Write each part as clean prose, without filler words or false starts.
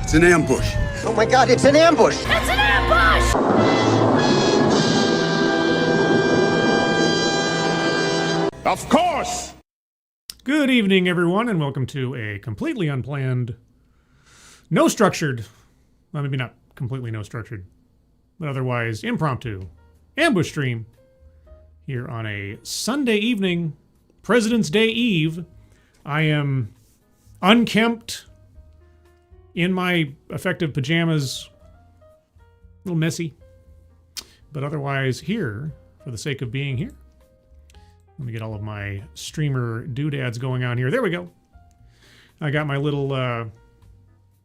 It's an ambush. Oh my God, it's an ambush! It's an ambush! Of course! Good evening, everyone, and welcome to a completely unplanned, no structured, well, maybe not completely no structured, but otherwise impromptu ambush stream here on a Sunday evening, President's Day Eve. I am unkempt, in my effective pajamas, a little messy, but otherwise here for the sake of being here. Let me get all of my streamer doodads going on here. There we go. I got my little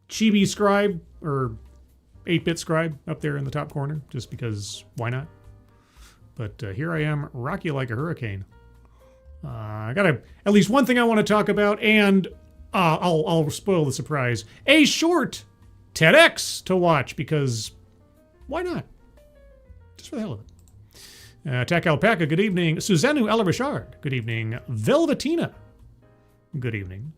chibi scribe, or 8-bit scribe up there in the top corner, just because, why not? But here I am, rock you like a hurricane. I got at least one thing I want to talk about, and I'll spoil the surprise. A short TEDx to watch, because why not? Just for the hell of it. Tack Alpaca, good evening. Suzanne Ella Richard, good evening. Velvetina, good evening.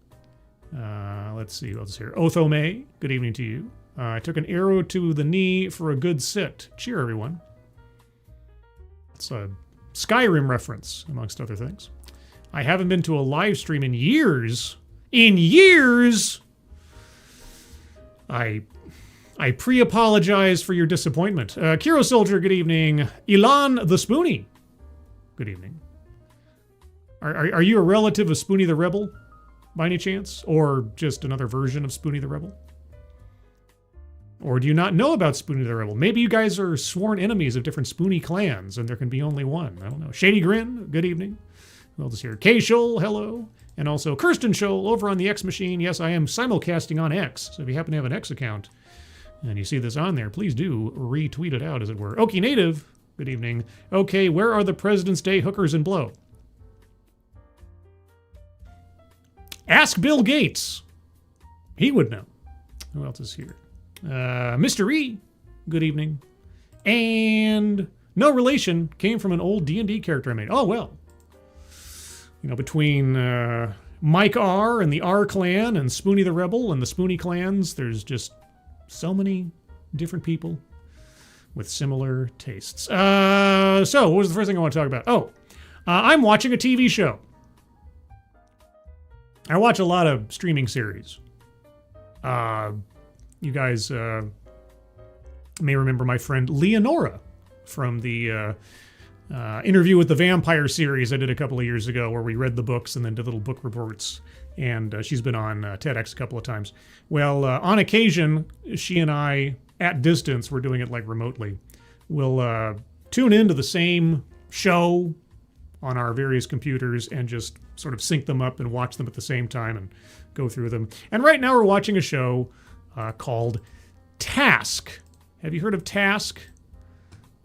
Let's see who else is here. Otho May, good evening to you. I took an arrow to the knee for a good sit. Cheer, everyone. It's a Skyrim reference, amongst other things. I haven't been to a live stream in years. In years! I pre-apologize for your disappointment. Kiro Soldier, good evening. Ilan the Spoonie, good evening. Are you a relative of Spoonie the Rebel, by any chance? Or just another version of Spoonie the Rebel? Or do you not know about Spoonie the Rebel? Maybe you guys are sworn enemies of different Spoonie clans, and there can be only one. I don't know. Shady Grin, good evening. Who else is here? K Shoal, hello. And also Kirsten Shoal over on the X Machine. Yes, I am simulcasting on X, so if you happen to have an X account, and you see this on there, please do retweet it out, as it were. Okie Native, good evening. Okay, where are the President's Day hookers and blow? Ask Bill Gates. He would know. Who else is here? Mr. E, good evening. And no relation, came from an old D&D character I made. Oh, well. You know, between Mike R and the R clan and Spoonie the Rebel and the Spoonie clans, there's just so many different people with similar tastes. So, what was the first thing I want to talk about? Oh, I'm watching a TV show. I watch a lot of streaming series. You guys may remember my friend Leonora from the Interview with the Vampire series I did a couple of years ago, where we read the books and then did little book reports. And she's been on TEDx a couple of times. Well, on occasion, she and I, at distance, we're doing it like remotely, will tune into the same show on our various computers and just sort of sync them up and watch them at the same time and go through them. And right now we're watching a show called Task. Have you heard of Task?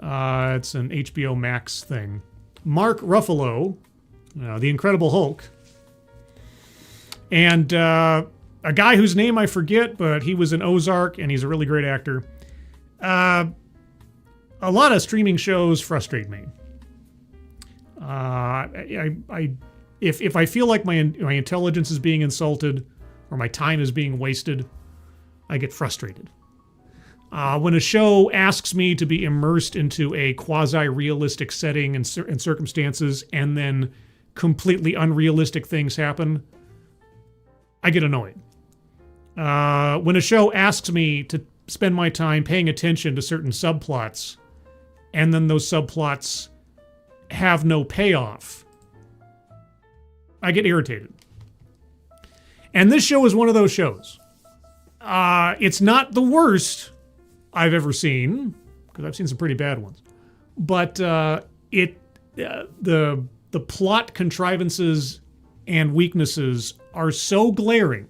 It's an HBO Max thing. Mark Ruffalo, the Incredible Hulk, and a guy whose name I forget, but he was in Ozark, and he's a really great actor. A lot of streaming shows frustrate me. If I feel like my intelligence is being insulted or my time is being wasted, I get frustrated. When a show asks me to be immersed into a quasi-realistic setting and circumstances, and then completely unrealistic things happen, I get annoyed. When a show asks me to spend my time paying attention to certain subplots, and then those subplots have no payoff, I get irritated. And this show is one of those shows. It's not the worst I've ever seen, because I've seen some pretty bad ones. But the plot contrivances and weaknesses are so glaring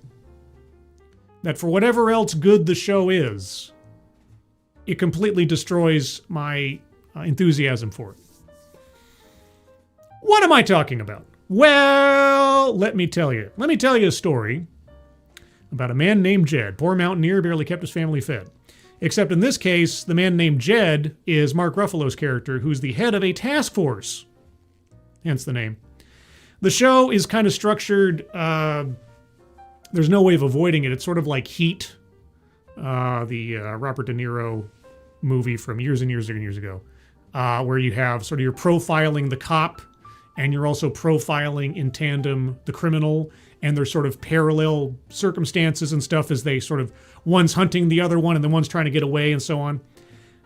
that for whatever else good the show is, it completely destroys my enthusiasm for it. What am I talking about? Well, let me tell you. Let me tell you a story about a man named Jed. Poor mountaineer, barely kept his family fed. Except in this case, the man named Jed is Mark Ruffalo's character, who's the head of a task force. Hence the name. The show is kind of structured, there's no way of avoiding it. It's sort of like Heat, the Robert De Niro movie from years and years and years ago, where you have sort of you're profiling the cop and you're also profiling in tandem the criminal, and there's sort of parallel circumstances and stuff as they sort of, one's hunting the other one and the one's trying to get away and so on.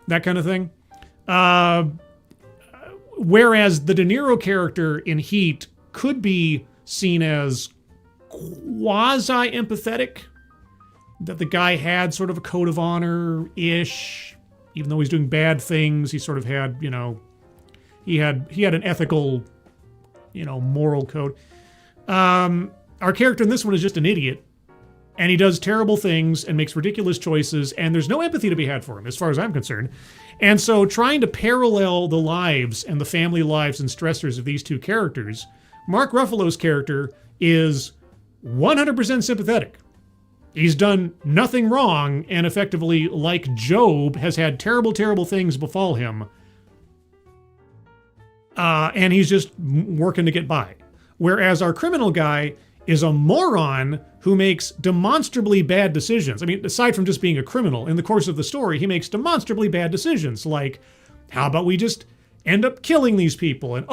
That kind of thing. Whereas the De Niro character in Heat could be seen as quasi-empathetic, that the guy had sort of a code of honor-ish, even though he's doing bad things, he sort of had, you know, he had an ethical, you know, moral code. Our character in this one is just an idiot, and he does terrible things and makes ridiculous choices, and there's no empathy to be had for him, as far as I'm concerned. And so trying to parallel the lives and the family lives and stressors of these two characters, Mark Ruffalo's character is 100% sympathetic. He's done nothing wrong, and effectively, like Job, has had terrible, terrible things befall him. And he's just working to get by. Whereas our criminal guy is a moron who makes demonstrably bad decisions. I mean, aside from just being a criminal, in the course of the story, he makes demonstrably bad decisions. Like, how about we just end up killing these people? And,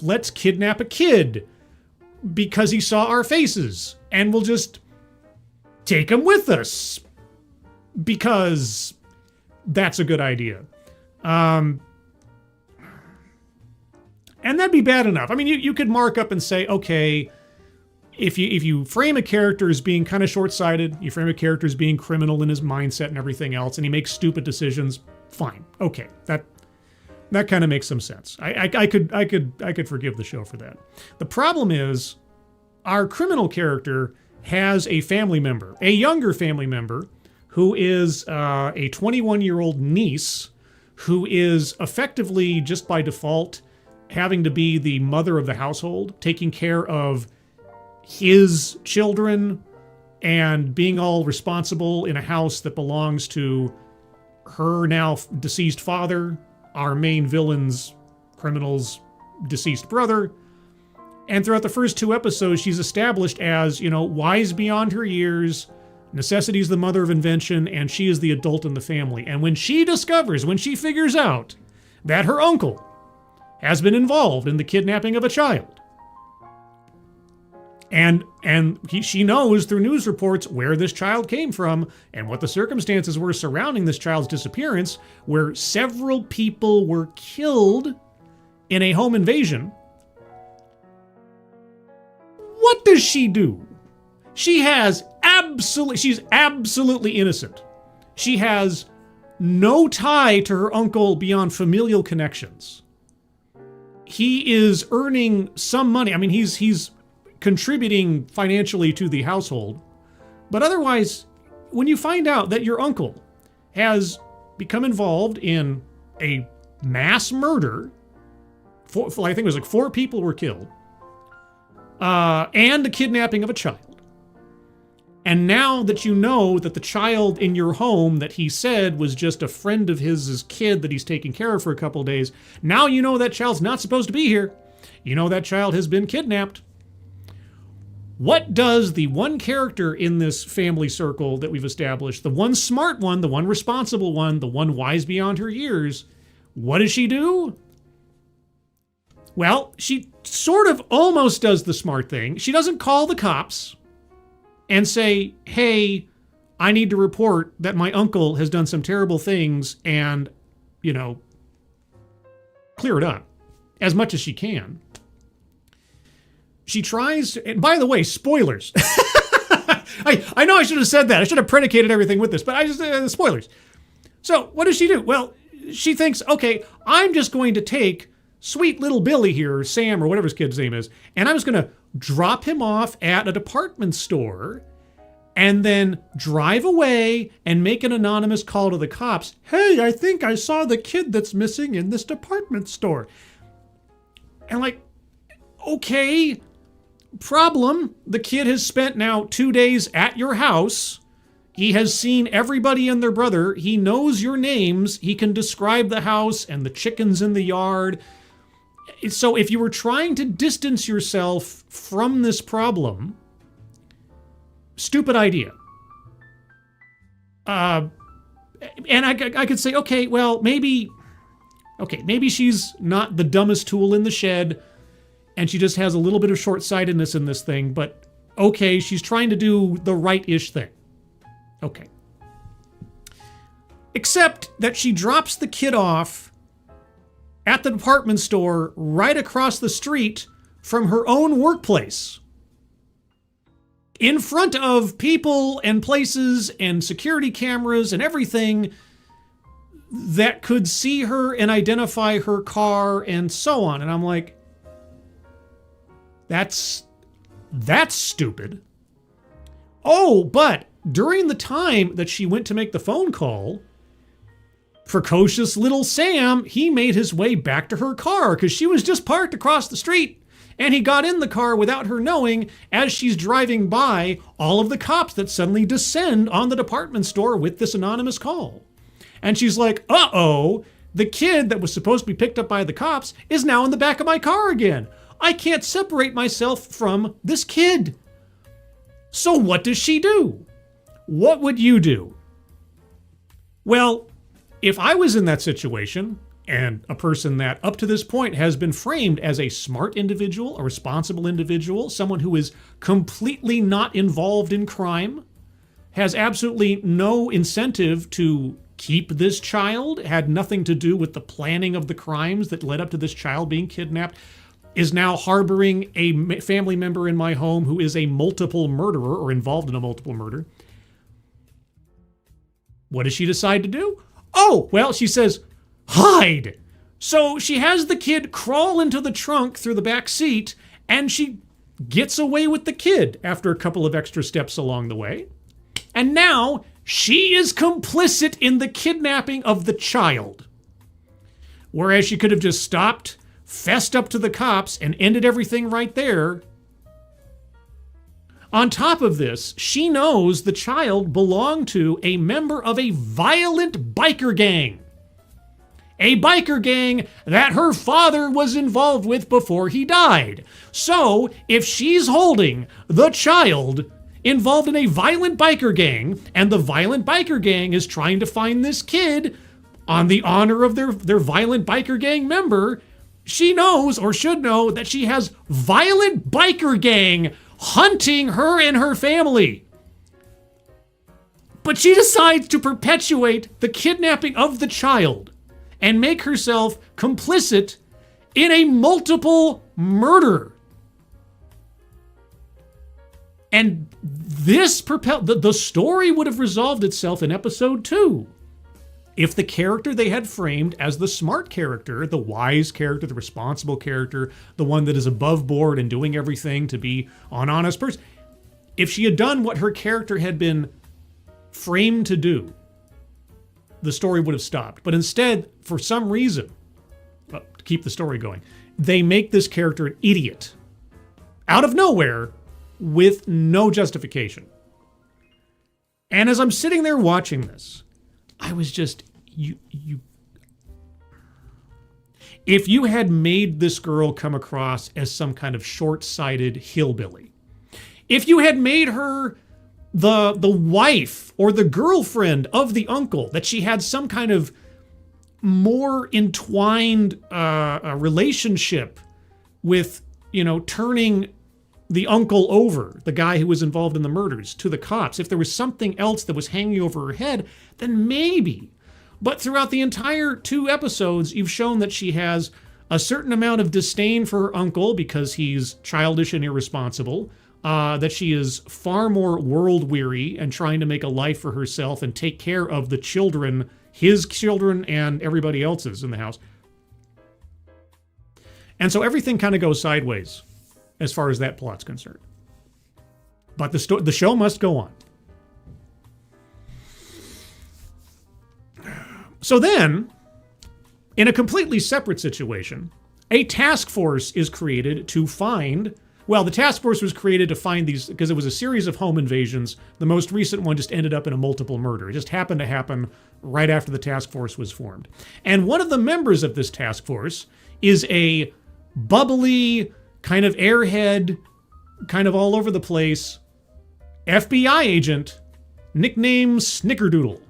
let's kidnap a kid because he saw our faces. And we'll just take him with us because that's a good idea. And that'd be bad enough. I mean, you could mark up and say, okay, if you frame a character as being kind of short-sighted, you frame a character as being criminal in his mindset and everything else, and he makes stupid decisions, fine, okay, that kind of makes some sense. I could forgive the show for that. The problem is, our criminal character has a family member, a younger family member, who is a 21-year-old niece, who is effectively, just by default, having to be the mother of the household, taking care of his children and being all responsible in a house that belongs to her now deceased father, our main villain's criminal's deceased brother. And throughout the first two episodes, she's established as, you know, wise beyond her years, necessity is the mother of invention, and she is the adult in the family. And when she figures out that her uncle has been involved in the kidnapping of a child, and she knows through news reports where this child came from and what the circumstances were surrounding this child's disappearance, where several people were killed in a home invasion. What does she do? She's absolutely innocent. She has no tie to her uncle beyond familial connections. He is earning some money. I mean, he's contributing financially to the household. But otherwise, when you find out that your uncle has become involved in a mass murder, I think it was like 4 people were killed, and the kidnapping of a child. And now that you know that the child in your home that he said was just a friend of his kid that he's taking care of for a couple of days, now you know that child's not supposed to be here. You know that child has been kidnapped. What does the one character in this family circle that we've established, the one smart one, the one responsible one, the one wise beyond her years, what does she do? Well, she sort of almost does the smart thing. She doesn't call the cops and say, hey, I need to report that my uncle has done some terrible things and, you know, clear it up as much as she can. She tries, and by the way, spoilers. I know I should have said that. I should have predicated everything with this, but I just, spoilers. So what does she do? Well, she thinks, okay, I'm just going to take sweet little Billy here, or Sam, or whatever his kid's name is, and I'm just going to drop him off at a department store and then drive away and make an anonymous call to the cops. Hey, I think I saw the kid that's missing in this department store. And like, okay, problem. The kid has spent now 2 days at your house. He has seen everybody and their brother. He knows your names. He can describe the house and the chickens in the yard. So if you were trying to distance yourself from this problem, stupid idea. And I could say, okay, well, maybe she's not the dumbest tool in the shed, and she just has a little bit of short-sightedness in this thing, but okay, she's trying to do the right-ish thing. Okay. Except that she drops the kid off at the department store right across the street from her own workplace, in front of people and places and security cameras and everything that could see her and identify her car and so on. And I'm like, that's stupid. Oh, but during the time that she went to make the phone call, precocious little Sam, he made his way back to her car because she was just parked across the street. And he got in the car without her knowing as she's driving by all of the cops that suddenly descend on the department store with this anonymous call. And she's like, uh-oh, the kid that was supposed to be picked up by the cops is now in the back of my car again. I can't separate myself from this kid. So what does she do? What would you do? Well, if I was in that situation, and a person that up to this point has been framed as a smart individual, a responsible individual, someone who is completely not involved in crime, has absolutely no incentive to keep this child, had nothing to do with the planning of the crimes that led up to this child being kidnapped, is now harboring a family member in my home who is a multiple murderer or involved in a multiple murder. What does she decide to do? Oh, well, she says, hide. So she has the kid crawl into the trunk through the back seat, and she gets away with the kid after a couple of extra steps along the way. And now she is complicit in the kidnapping of the child. Whereas she could have just stopped, fessed up to the cops, and ended everything right there. On top of this, she knows the child belonged to a member of a violent biker gang. A biker gang that her father was involved with before he died. So, if she's holding the child involved in a violent biker gang, and the violent biker gang is trying to find this kid on the honor of their violent biker gang member, she knows, or should know, that she has violent biker gang hunting her and her family. But she decides to perpetuate the kidnapping of the child and make herself complicit in a multiple murder. And this the story would have resolved itself in episode 2 if the character they had framed as the smart character, the wise character, the responsible character, the one that is above board and doing everything to be an honest person, if she had done what her character had been framed to do, the story would have stopped. But instead, for some reason, to keep the story going, they make this character an idiot out of nowhere with no justification. And as I'm sitting there watching this, I was just, if you had made this girl come across as some kind of short-sighted hillbilly, if you had made her the wife or the girlfriend of the uncle, that she had some kind of more entwined relationship with, turning the uncle over, the guy who was involved in the murders, to the cops, if there was something else that was hanging over her head, then maybe. But throughout the entire 2 episodes, you've shown that she has a certain amount of disdain for her uncle because he's childish and irresponsible, that she is far more world-weary and trying to make a life for herself and take care of the children, his children and everybody else's in the house. And so everything kind of goes sideways as far as that plot's concerned. But the show must go on. So then, in a completely separate situation, a task force is created to find... Well, the task force was created to find these, because it was a series of home invasions. The most recent one just ended up in a multiple murder. It just happened to happen right after the task force was formed. And one of the members of this task force is a bubbly, kind of airhead, kind of all over the place FBI agent nickname Snickerdoodle.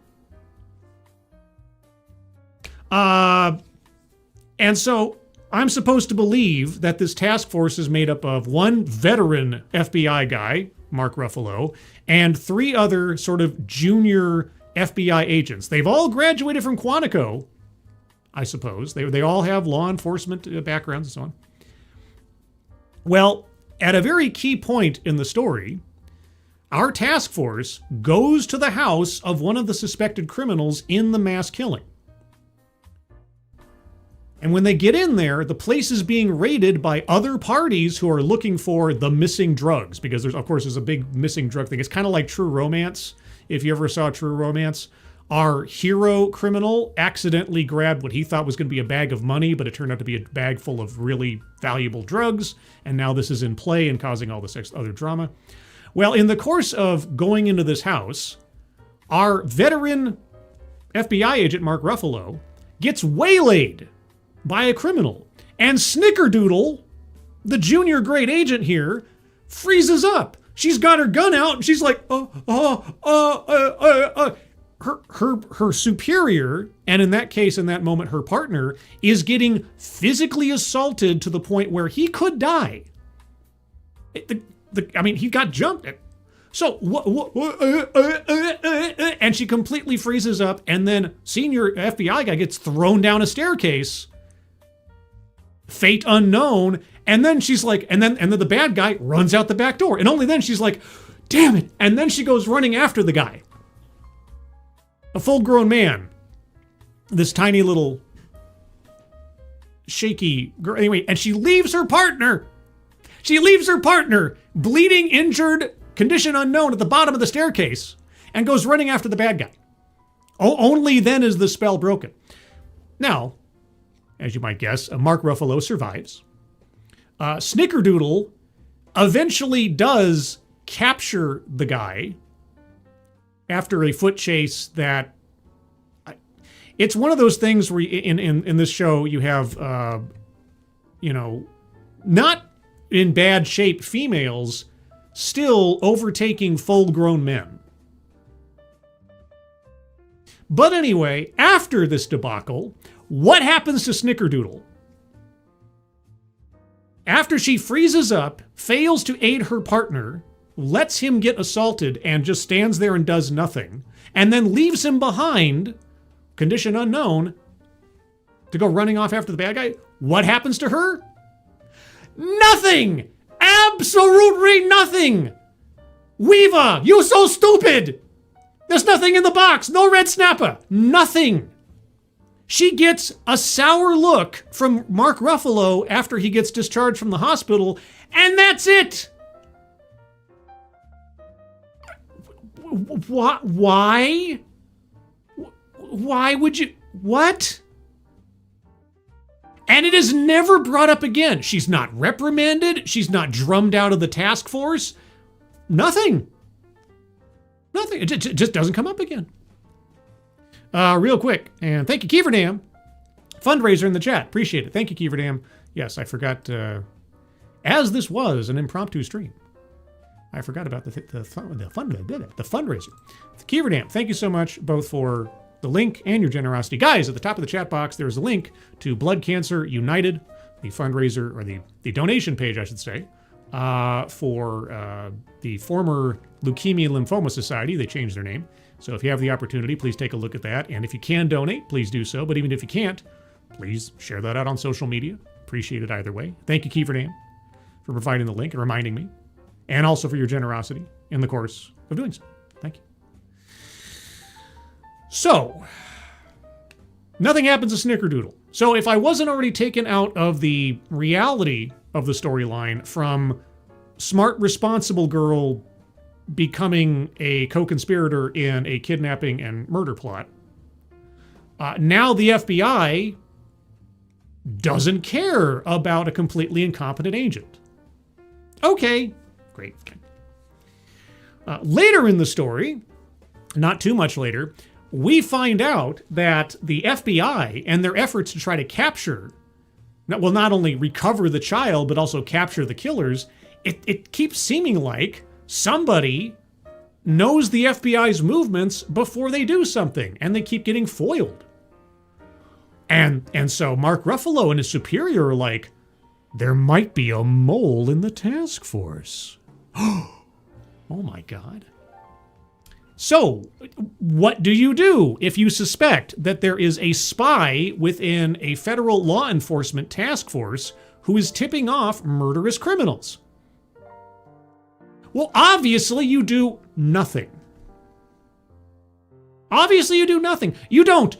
And so I'm supposed to believe that this task force is made up of one veteran FBI guy, Mark Ruffalo, and 3 other sort of junior FBI agents. They've all graduated from Quantico, I suppose. They all have law enforcement backgrounds and so on. Well, at a very key point in the story, our task force goes to the house of one of the suspected criminals in the mass killing. And when they get in there, the place is being raided by other parties who are looking for the missing drugs, because there's a big missing drug thing. It's kind of like True Romance. If you ever saw True Romance, our hero criminal accidentally grabbed what he thought was going to be a bag of money, but it turned out to be a bag full of really valuable drugs. And now this is in play and causing all this other drama. Well, in the course of going into this house, our veteran FBI agent, Mark Ruffalo, gets waylaid by a criminal. And Snickerdoodle, the junior grade agent here, freezes up. She's got her gun out and she's like, Her superior, and in that case, in that moment, her partner, is getting physically assaulted to the point where he could die. He got jumped. So, and she completely freezes up, and then senior FBI guy gets thrown down a staircase, fate unknown, and then she's like, and then the bad guy runs out the back door, and only then she's like, damn it, and then she goes running after the guy. A full-grown man, this tiny little shaky girl, anyway, and she leaves her partner. She leaves her partner, bleeding, injured, condition unknown, at the bottom of the staircase, and goes running after the bad guy. Only then is the spell broken. Now, as you might guess, Mark Ruffalo survives. Snickerdoodle eventually does capture the guy after a foot chase that... It's one of those things where in this show you have, not in bad shape females still overtaking full-grown men. But anyway, after this debacle, what happens to Snickerdoodle? After she freezes up, fails to aid her partner, lets him get assaulted and just stands there and does nothing, and then leaves him behind, condition unknown, to go running off after the bad guy, what happens to her? Nothing! Absolutely nothing! Weaver, you so stupid! There's nothing in the box, no red snapper, nothing. She gets a sour look from Mark Ruffalo after he gets discharged from the hospital, and that's it! Why? Why would you... What? And it is never brought up again. She's not reprimanded. She's not drummed out of the task force. Nothing. Nothing. It just doesn't come up again. Real quick, and thank you, Keeverdam. Fundraiser in the chat. Appreciate it. Thank you, Keeverdam. Yes, I forgot, as this was an impromptu stream, I forgot about the fundraiser. Keeverdam, thank you so much, both for the link and your generosity. Guys, at the top of the chat box, there's a link to Blood Cancer United, the fundraiser, or the donation page, I should say, for the former Leukemia Lymphoma Society. They changed their name. So if you have the opportunity, please take a look at that. And if you can donate, please do so. But even if you can't, please share that out on social media. Appreciate it either way. Thank you, Keeverdam, for providing the link and reminding me. And also for your generosity in the course of doing so. Thank you. So, nothing happens to Snickerdoodle. So if I wasn't already taken out of the reality of the storyline from smart, responsible girl becoming a co-conspirator in a kidnapping and murder plot, now the FBI doesn't care about a completely incompetent agent. Okay, great. Later in the story, not too much later, we find out that the FBI and their efforts to try to capture, well, not only recover the child, but also capture the killers, it keeps seeming like somebody knows the FBI's movements before they do something, and they keep getting foiled. And so Mark Ruffalo and his superior are like, there might be a mole in the task force. Oh my God. So, what do you do if you suspect that there is a spy within a federal law enforcement task force who is tipping off murderous criminals? Well, obviously you do nothing. Obviously you do nothing. You don't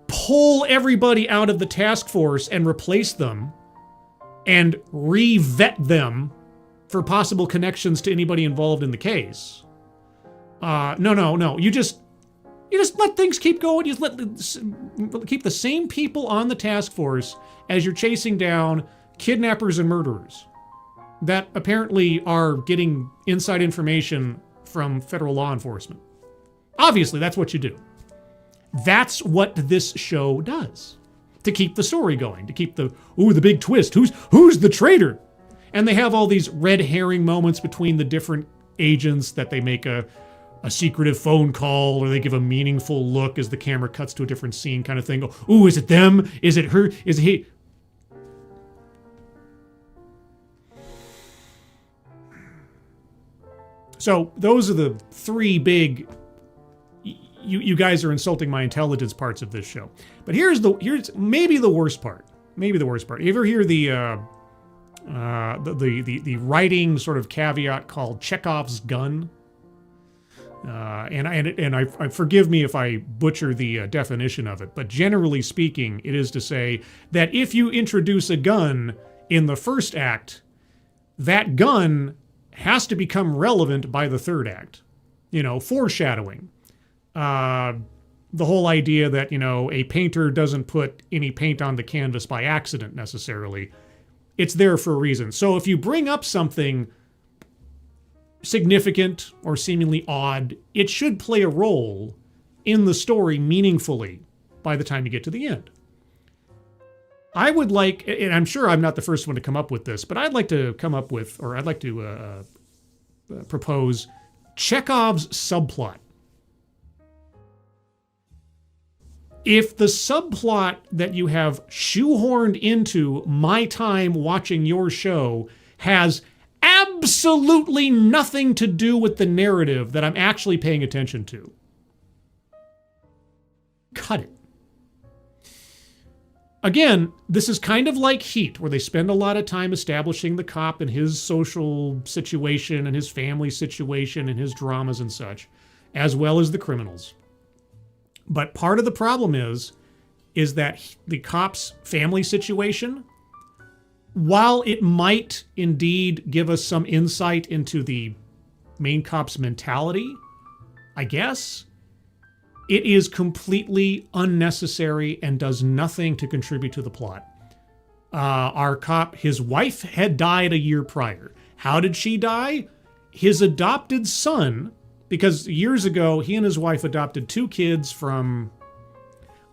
pull everybody out of the task force and replace them and re-vet them for possible connections to anybody involved in the case. No. You just let things keep going. You just keep the same people on the task force as you're chasing down kidnappers and murderers that apparently are getting inside information from federal law enforcement. Obviously, that's what you do. That's what this show does to keep the story going, to keep the big twist. Who's the traitor? And they have all these red herring moments between the different agents that they make a secretive phone call, or they give a meaningful look as the camera cuts to a different scene kind of thing. Ooh, is it them? Is it her? Is it he? So those are the three big, you guys are insulting my intelligence parts of this show. But here's maybe the worst part. Maybe the worst part. You ever hear the writing sort of caveat called Chekhov's gun? And I forgive me if I butcher the definition of it, but generally speaking, it is to say that if you introduce a gun in the first act, that gun has to become relevant by the third act. Foreshadowing. The whole idea that, a painter doesn't put any paint on the canvas by accident necessarily. It's there for a reason. So if you bring up something significant or seemingly odd, it should play a role in the story meaningfully by the time you get to the end. I would like, and I'm sure I'm not the first one to come up with this, but I'd like to propose Chekhov's subplot. If the subplot that you have shoehorned into my time watching your show has absolutely nothing to do with the narrative that I'm actually paying attention to, cut it. Again, this is kind of like Heat, where they spend a lot of time establishing the cop and his social situation and his family situation and his dramas and such, as well as the criminals. But part of the problem is that the cop's family situation, while it might indeed give us some insight into the main cop's mentality, I guess, it is completely unnecessary and does nothing to contribute to the plot. Our cop, his wife had died a year prior. How did she die? His adopted son, because years ago, he and his wife adopted 2 kids from,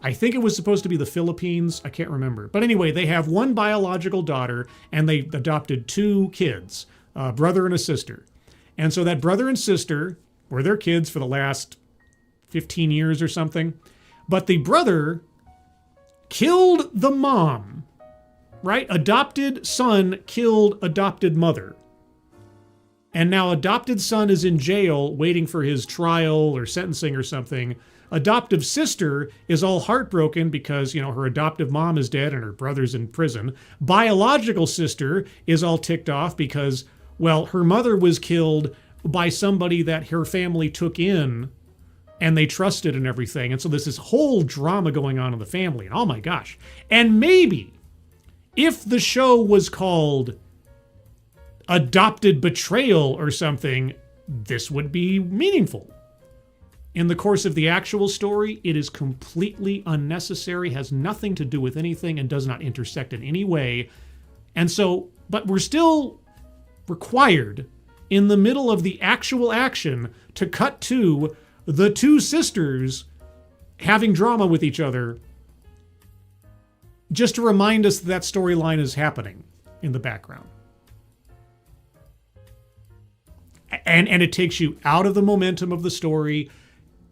I think it was supposed to be the Philippines. I can't remember. But anyway, they have one biological daughter, and they adopted 2 kids, a brother and a sister. And so that brother and sister were their kids for the last 15 years or something. But the brother killed the mom, right? Adopted son killed adopted mother. And now adopted son is in jail waiting for his trial or sentencing or something. Adoptive sister is all heartbroken because, her adoptive mom is dead and her brother's in prison. Biological sister is all ticked off because, well, her mother was killed by somebody that her family took in and they trusted and everything. And so there's this whole drama going on in the family. And oh my gosh. And maybe if the show was called Adopted Betrayal or something, this would be meaningful. In the course of the actual story, it is completely unnecessary, has nothing to do with anything, and does not intersect in any way. And so, but we're still required in the middle of the actual action to cut to the 2 sisters having drama with each other, just to remind us that storyline is happening in the background. And it takes you out of the momentum of the story.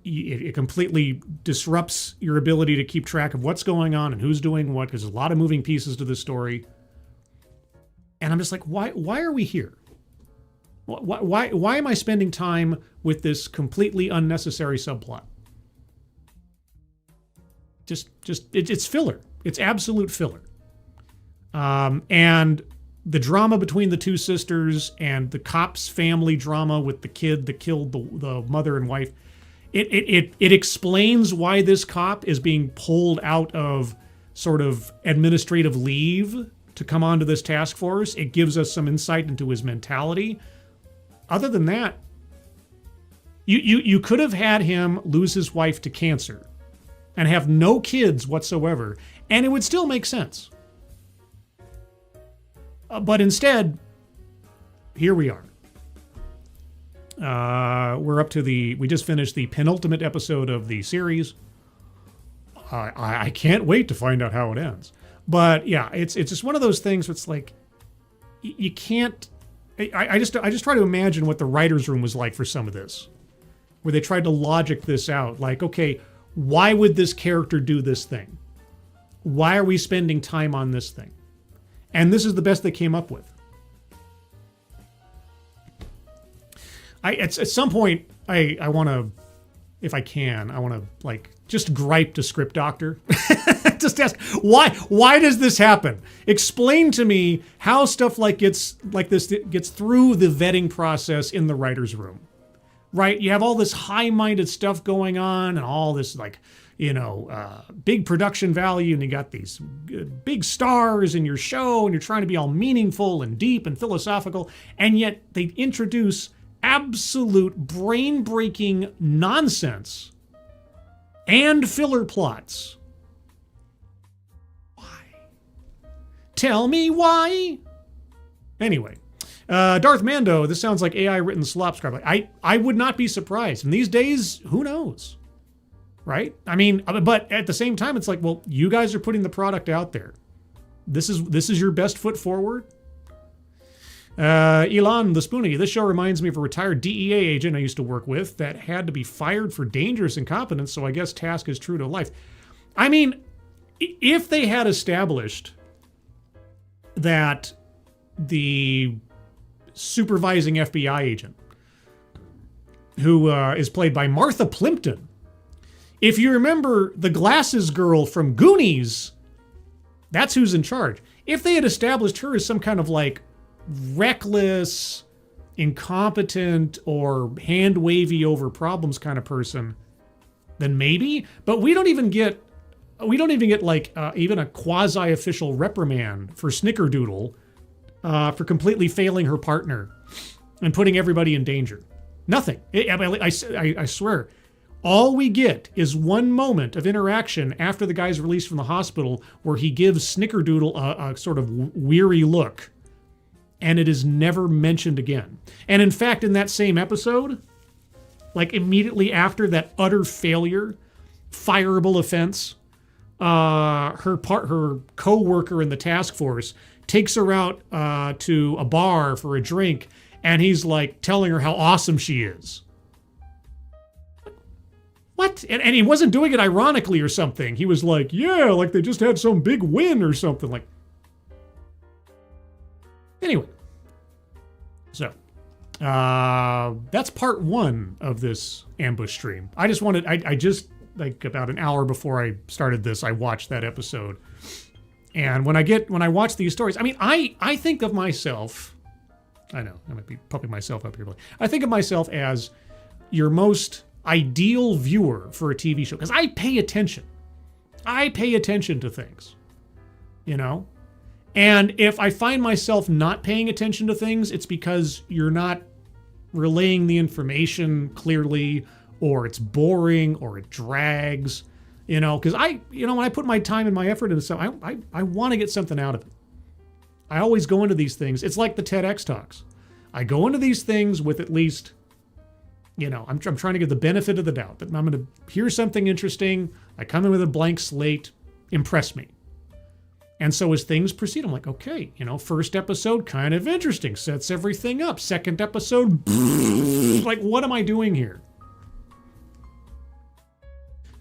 It completely disrupts your ability to keep track of what's going on and who's doing what, because there's a lot of moving pieces to this story. And I'm just like, why are we here? Why am I spending time with this completely unnecessary subplot? It's filler. It's absolute filler. And the drama between the two sisters and the cop's family drama with the kid that killed the mother and wife, it explains why this cop is being pulled out of sort of administrative leave to come onto this task force. It gives us some insight into his mentality. Other than that, you could have had him lose his wife to cancer and have no kids whatsoever, and it would still make sense. But instead, here we are. We're up to we just finished the penultimate episode of the series. I can't wait to find out how it ends. But yeah, it's just one of those things where it's like, you can't, I just try to imagine what the writer's room was like for some of this, where they tried to logic this out. Like, okay, why would this character do this thing? Why are we spending time on this thing? And this is the best they came up with. At some point, I want to, if I can, I want to like just gripe to Script Doctor. Just ask, why does this happen? Explain to me how stuff like this gets through the vetting process in the writer's room. Right? You have all this high-minded stuff going on and all this like, big production value, and you got these big stars in your show, and you're trying to be all meaningful and deep and philosophical, and yet they introduce absolute brain-breaking nonsense and filler plots. Why? Tell me why. Anyway, Darth Mando, this sounds like AI-written slop script. I would not be surprised. And these days, who knows? Right? I mean, but at the same time, it's like, well, you guys are putting the product out there. This is your best foot forward. Elon the Spoonie, this show reminds me of a retired DEA agent I used to work with that had to be fired for dangerous incompetence, so I guess task is true to life. I mean, if they had established that the supervising FBI agent, who is played by Martha Plimpton, if you remember the glasses girl from Goonies, that's who's in charge. If they had established her as some kind of like reckless, incompetent, or hand-wavy over problems kind of person, then maybe. But we don't even get like even a quasi-official reprimand for Snickerdoodle for completely failing her partner and putting everybody in danger. Nothing. I swear. All we get is one moment of interaction after the guy's released from the hospital where he gives Snickerdoodle a sort of weary look. And it is never mentioned again. And in fact, in that same episode, like immediately after that utter failure, fireable offense, her co-worker in the task force takes her out to a bar for a drink, and he's like telling her how awesome she is. What? And he wasn't doing it ironically or something. He was like, yeah, like they just had some big win or something. Like, anyway, so that's part one of this ambush stream. I just like about an hour before I started this, I watched that episode. And when I watch these stories, I mean, I think of myself, I know, I might be pumping myself up here, but I think of myself as your most ideal viewer for a TV show, because I pay attention. I pay attention to things, And if I find myself not paying attention to things, it's because you're not relaying the information clearly, or it's boring, or it drags, because when I put my time and my effort into something, I want to get something out of it. I always go into these things. It's like the TEDx Talks. I go into these things with at least, I'm trying to get the benefit of the doubt that I'm going to hear something interesting. I come in with a blank slate, impress me. And so as things proceed, I'm like, okay, first episode, kind of interesting, sets everything up. Second episode, like, what am I doing here?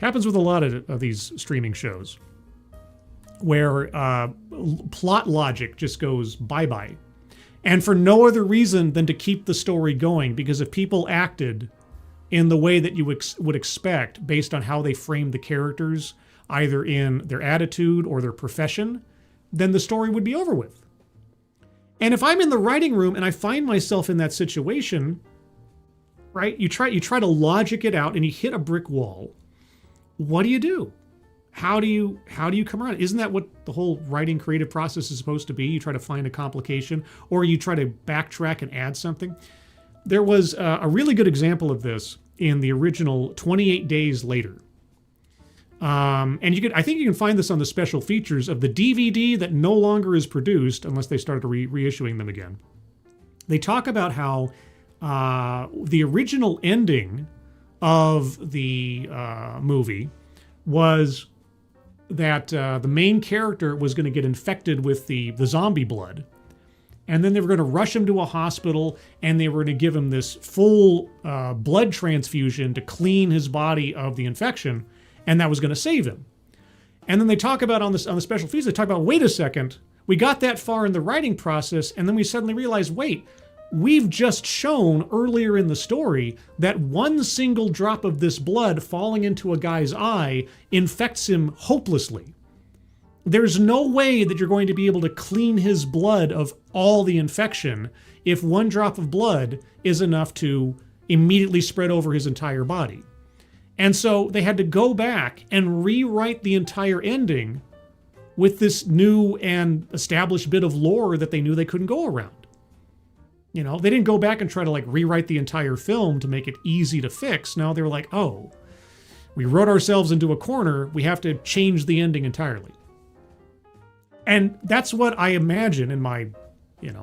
Happens with a lot of these streaming shows where plot logic just goes bye-bye. And for no other reason than to keep the story going, because if people acted in the way that you would expect based on how they framed the characters, either in their attitude or their profession, then the story would be over with. And if I'm in the writing room and I find myself in that situation, right, you try to logic it out and you hit a brick wall. What do you do? How do you come around? Isn't that what the whole writing creative process is supposed to be? You try to find a complication, or you try to backtrack and add something. There was a really good example of this in the original 28 Days Later. And I think you can find this on the special features of the DVD that no longer is produced unless they started reissuing them again. They talk about how the original ending of the movie was that the main character was going to get infected with the zombie blood. And then they were going to rush him to a hospital, and they were going to give him this full blood transfusion to clean his body of the infection, and that was going to save him. And then they talk about on the special features, they talk about, wait a second, we got that far in the writing process, and then we suddenly realized, wait, we've just shown earlier in the story that one single drop of this blood falling into a guy's eye infects him hopelessly. There's no way that you're going to be able to clean his blood of all the infection if one drop of blood is enough to immediately spread over his entire body. And so they had to go back and rewrite the entire ending with this new and established bit of lore that they knew they couldn't go around. They didn't go back and try to rewrite the entire film to make it easy to fix. No, they were like, oh, we wrote ourselves into a corner. We have to change the ending entirely. And that's what I imagine in my,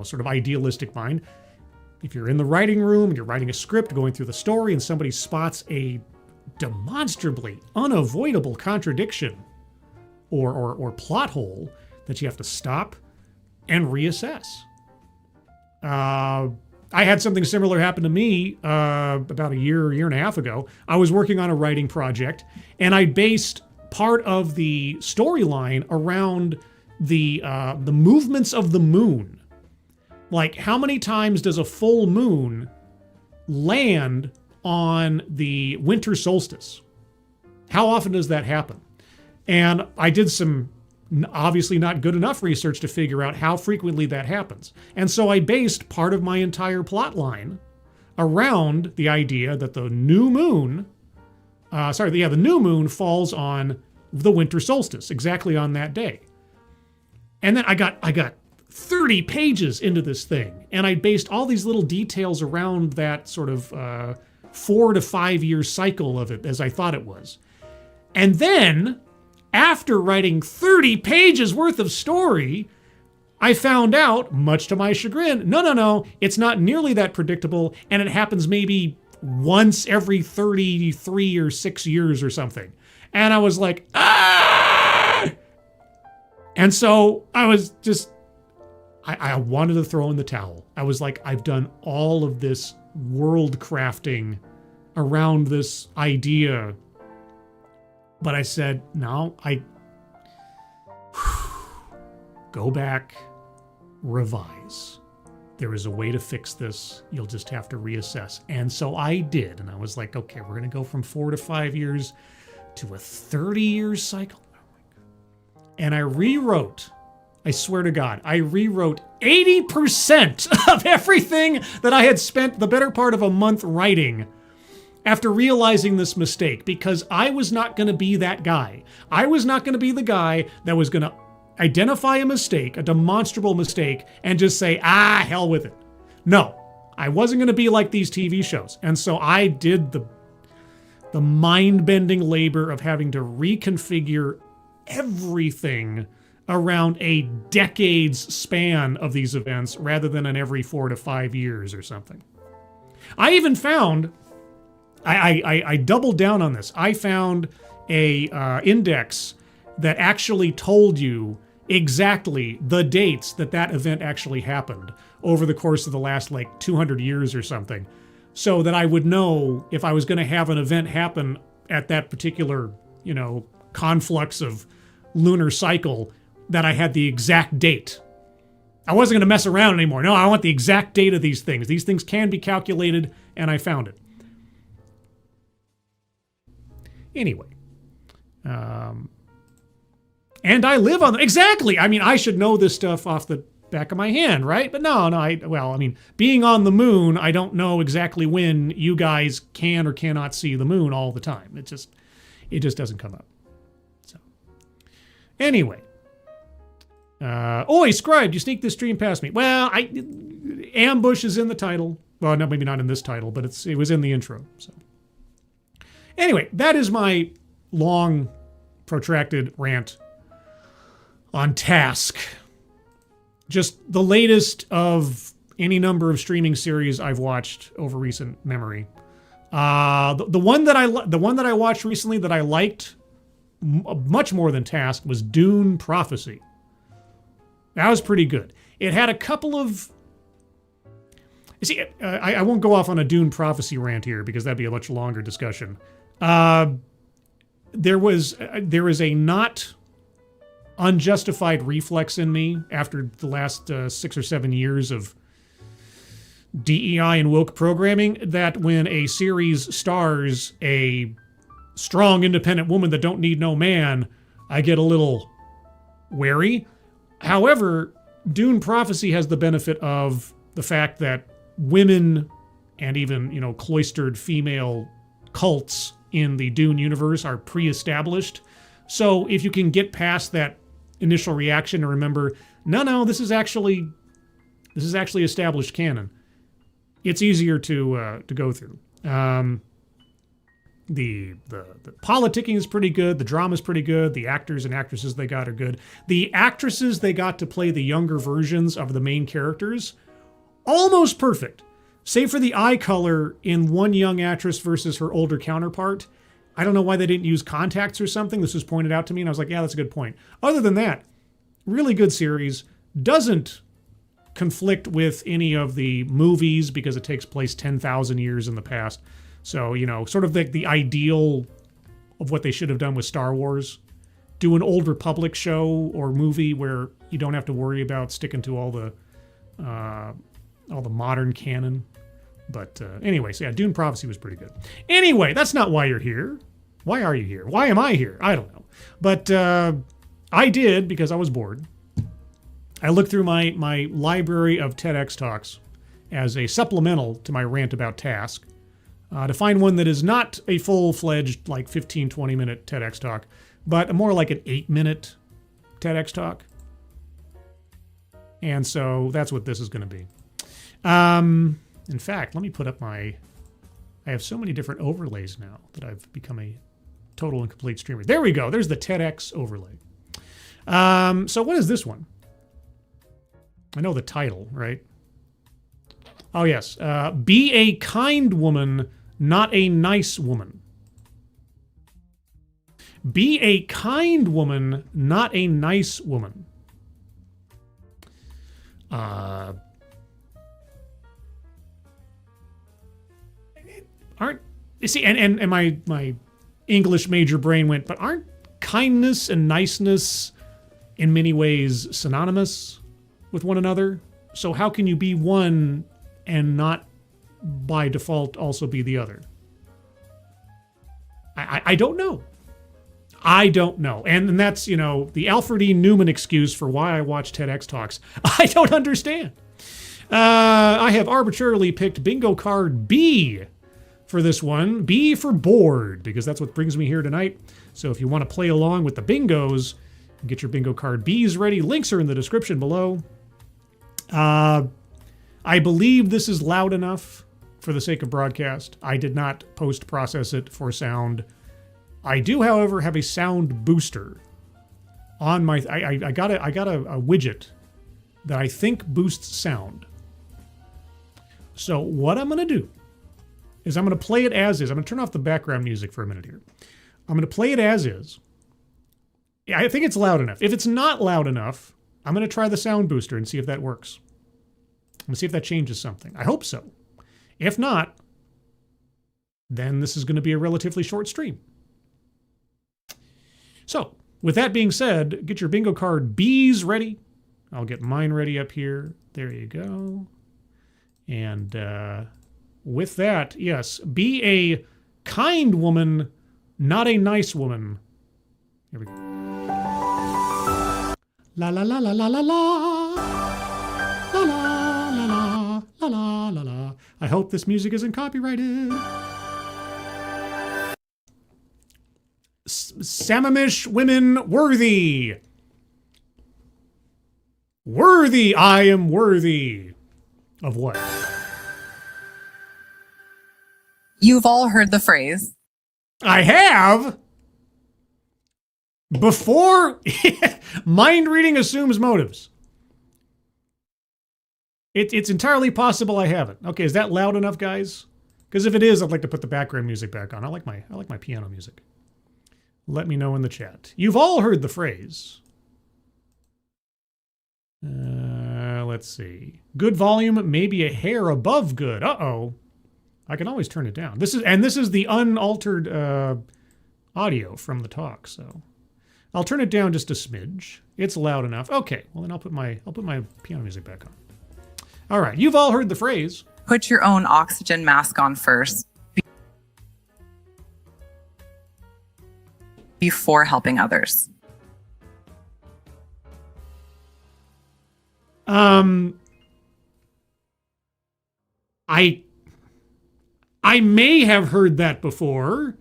sort of idealistic mind. If you're in the writing room and you're writing a script, going through the story, and somebody spots a demonstrably unavoidable contradiction or plot hole that you have to stop and reassess. I had something similar happen to me about a year and a half ago. I was working on a writing project, and I based part of the storyline around the movements of the moon. Like, how many times does a full moon land on the winter solstice? How often does that happen? And I did some obviously not good enough research to figure out how frequently that happens. And so I based part of my entire plot line around the idea that the new moon, the new moon falls on the winter solstice, exactly on that day. And then I got 30 pages into this thing, and I based all these little details around that sort of 4 to 5 year cycle of it as I thought it was. And then, after writing 30 pages worth of story, I found out, much to my chagrin, no, it's not nearly that predictable, and it happens maybe once every 33 or 6 years or something. And I was like, ah! And so I was just, I wanted to throw in the towel. I was like, I've done all of this world crafting around this idea. But I said, no, go back, revise. There is a way to fix this. You'll just have to reassess. And so I did. And I was like, okay, we're going to go from 4 to 5 years to a 30-year cycle. Oh my God. And I rewrote, I swear to God, I rewrote 80% of everything that I had spent the better part of a month writing after realizing this mistake, because I was not going to be that guy. I was not going to be the guy that was going to identify a mistake, a demonstrable mistake, and just say, hell with it. No, I wasn't going to be like these TV shows. And so I did the mind-bending labor of having to reconfigure everything around a decade's span of these events rather than in every 4 to 5 years or something. I even found, I doubled down on this. I found a index that actually told you exactly the dates that event actually happened over the course of the last like 200 years or something, so that I would know if I was going to have an event happen at that particular, conflux of lunar cycle, that I had the exact date. I wasn't going to mess around anymore. No, I want the exact date of these things. These things can be calculated, and I found it. Anyway. And I live on them. Exactly. I mean, I should know this stuff off the back of my hand, right? But no, being on the moon, I don't know exactly when you guys can or cannot see the moon all the time. It just doesn't come up. So, anyway. Oi, Scribe, you sneak this stream past me. Well, ambush is in the title. Well, no, maybe not in this title, but it was in the intro. So, anyway, that is my long, protracted rant on Task. Just the latest of any number of streaming series I've watched over recent memory. The one that I watched recently that I liked much more than Task was Dune Prophecy. That was pretty good. It had a couple of... You see, I won't go off on a Dune Prophecy rant here because that'd be a much longer discussion. There is a not unjustified reflex in me after the last 6 or 7 years of DEI and woke programming that when a series stars a strong, independent woman that don't need no man, I get a little wary. However, Dune Prophecy has the benefit of the fact that women and even, cloistered female cults in the Dune universe are pre-established. So if you can get past that initial reaction and remember, no, this is actually established canon, it's easier to go through. The politicking is pretty good. The drama is pretty good. The actors and actresses they got are good. The actresses they got to play the younger versions of the main characters, almost perfect. Save for the eye color in one young actress versus her older counterpart. I don't know why they didn't use contacts or something. This was pointed out to me, and I was like, yeah, that's a good point. Other than that, really good series. Doesn't conflict with any of the movies because it takes place 10,000 years in the past. So, sort of the ideal of what they should have done with Star Wars. Do an Old Republic show or movie where you don't have to worry about sticking to all the modern canon. But anyway, so yeah, Dune Prophecy was pretty good. Anyway, that's not why you're here. Why are you here? Why am I here? I don't know. But I did because I was bored. I looked through my library of TEDx Talks as a supplemental to my rant about Task to find one that is not a full-fledged, like 15, 20-minute TEDx Talk, but more like an 8-minute TEDx Talk. And so that's what this is going to be. In fact, let me put up I have so many different overlays now that I've become a total and complete streamer. There we go. There's the TEDx overlay. So what is this one? I know the title, right? Oh, yes. Be a kind woman, not a nice woman. Be a kind woman, not a nice woman. Aren't you see? And my English major brain went, but aren't kindness and niceness in many ways synonymous with one another? So how can you be one and not by default also be the other? I don't know. I don't know. And that's, the Alfred E. Newman excuse for why I watch TEDx Talks. I don't understand. I have arbitrarily picked bingo card B for this one. B for bored, because that's what brings me here tonight. So if you want to play along with the bingos, get your bingo card Bs ready. Links are in the description below. I believe this is loud enough for the sake of broadcast. I did not post-process it for sound. I do, however, have a sound booster on my... I got a widget that I think boosts sound. So what I'm going to do is I'm going to play it as is. I'm going to turn off the background music for a minute here. I'm going to play it as is. Yeah, I think it's loud enough. If it's not loud enough, I'm going to try the sound booster and see if that works. I'm going to see if that changes something. I hope so. If not, then this is going to be a relatively short stream. So, with that being said, get your bingo card B's ready. I'll get mine ready up here. There you go. And with that, yes, be a kind woman, not a nice woman. Here we go. La la la la la la la. La la la la la la la la. I hope this music isn't copyrighted. Samamish women worthy. Worthy. I am worthy. Of what? You've all heard the phrase. I have. Before mind reading assumes motives. It's entirely possible I haven't. Okay, is that loud enough, guys? Because if it is, I'd like to put the background music back on. I like my piano music. Let me know in the chat. You've all heard the phrase. Let's see. Good volume, maybe a hair above good. Uh-oh. I can always turn it down. This is the unaltered audio from the talk, so I'll turn it down just a smidge. It's loud enough. Okay, well then I'll put my piano music back on. All right, you've all heard the phrase. Put your own oxygen mask on first before helping others. I may have heard that before.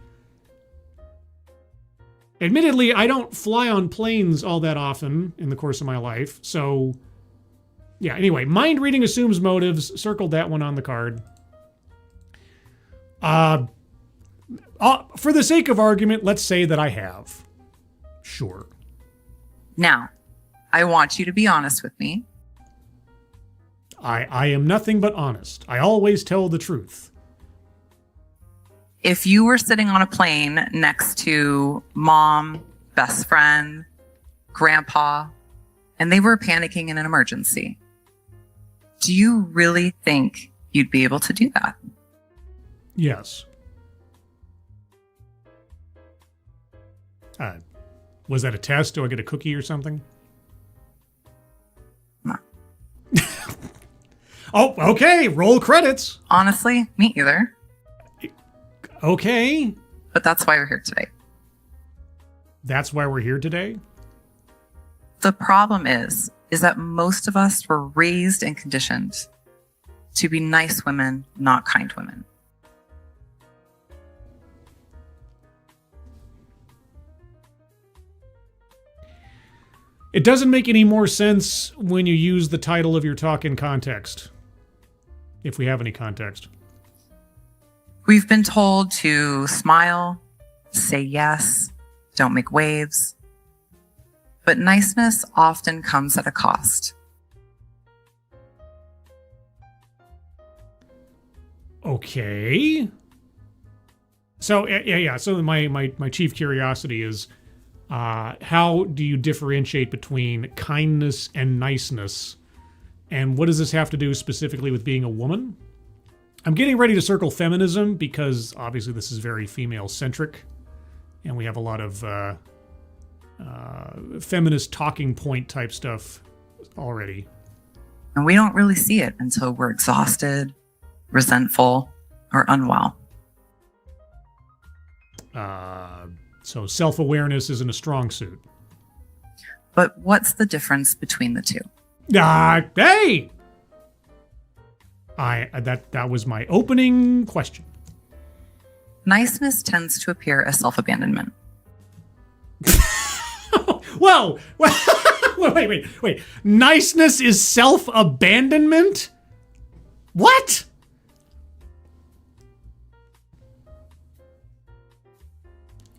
Admittedly, I don't fly on planes all that often in the course of my life, so yeah, anyway, mind reading assumes motives. Circled that one on the card. For the sake of argument, let's say that I have. Sure. Now, I want you to be honest with me. I am nothing but honest. I always tell the truth. If you were sitting on a plane next to mom, best friend, grandpa, and they were panicking in an emergency, do you really think you'd be able to do that? Yes. Was that a test? Do I get a cookie or something? No. Oh, okay. Roll credits. Honestly, me either. Okay. But that's why we're here today. That's why we're here today? The problem is that most of us were raised and conditioned to be nice women, not kind women. It doesn't make any more sense when you use the title of your talk in context. If we have any context. We've been told to smile, say yes, don't make waves. But niceness often comes at a cost. Okay. So, yeah. So my chief curiosity is, how do you differentiate between kindness and niceness? And what does this have to do specifically with being a woman? I'm getting ready to circle feminism because obviously this is very female-centric. And we have a lot of feminist talking point type stuff already. And we don't really see it until we're exhausted, resentful, or unwell. So self-awareness isn't a strong suit. But what's the difference between the two? Hey! That was my opening question. Niceness tends to appear as self-abandonment. Whoa! Wait. Niceness is self-abandonment? What?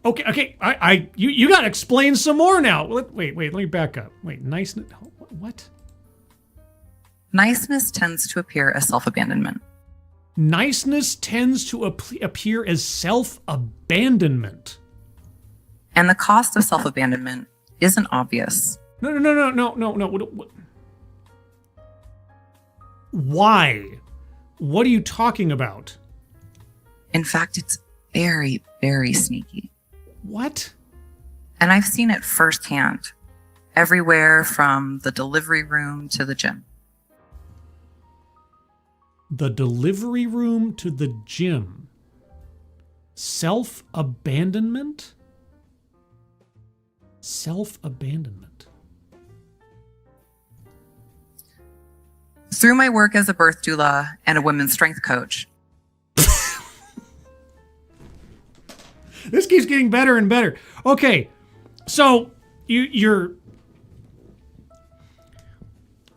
Okay. You gotta explain some more now. Wait. Let me back up. Wait, niceness. What? Niceness tends to appear as self-abandonment. Niceness tends to appear as self-abandonment. And the cost of self-abandonment isn't obvious. No. Why? What are you talking about? In fact, it's very, very sneaky. What? And I've seen it firsthand, everywhere from the delivery room to the gym. The delivery room to the gym. Self-abandonment? Self-abandonment. Through my work as a birth doula and a women's strength coach, this keeps getting better and better. Okay, so you're...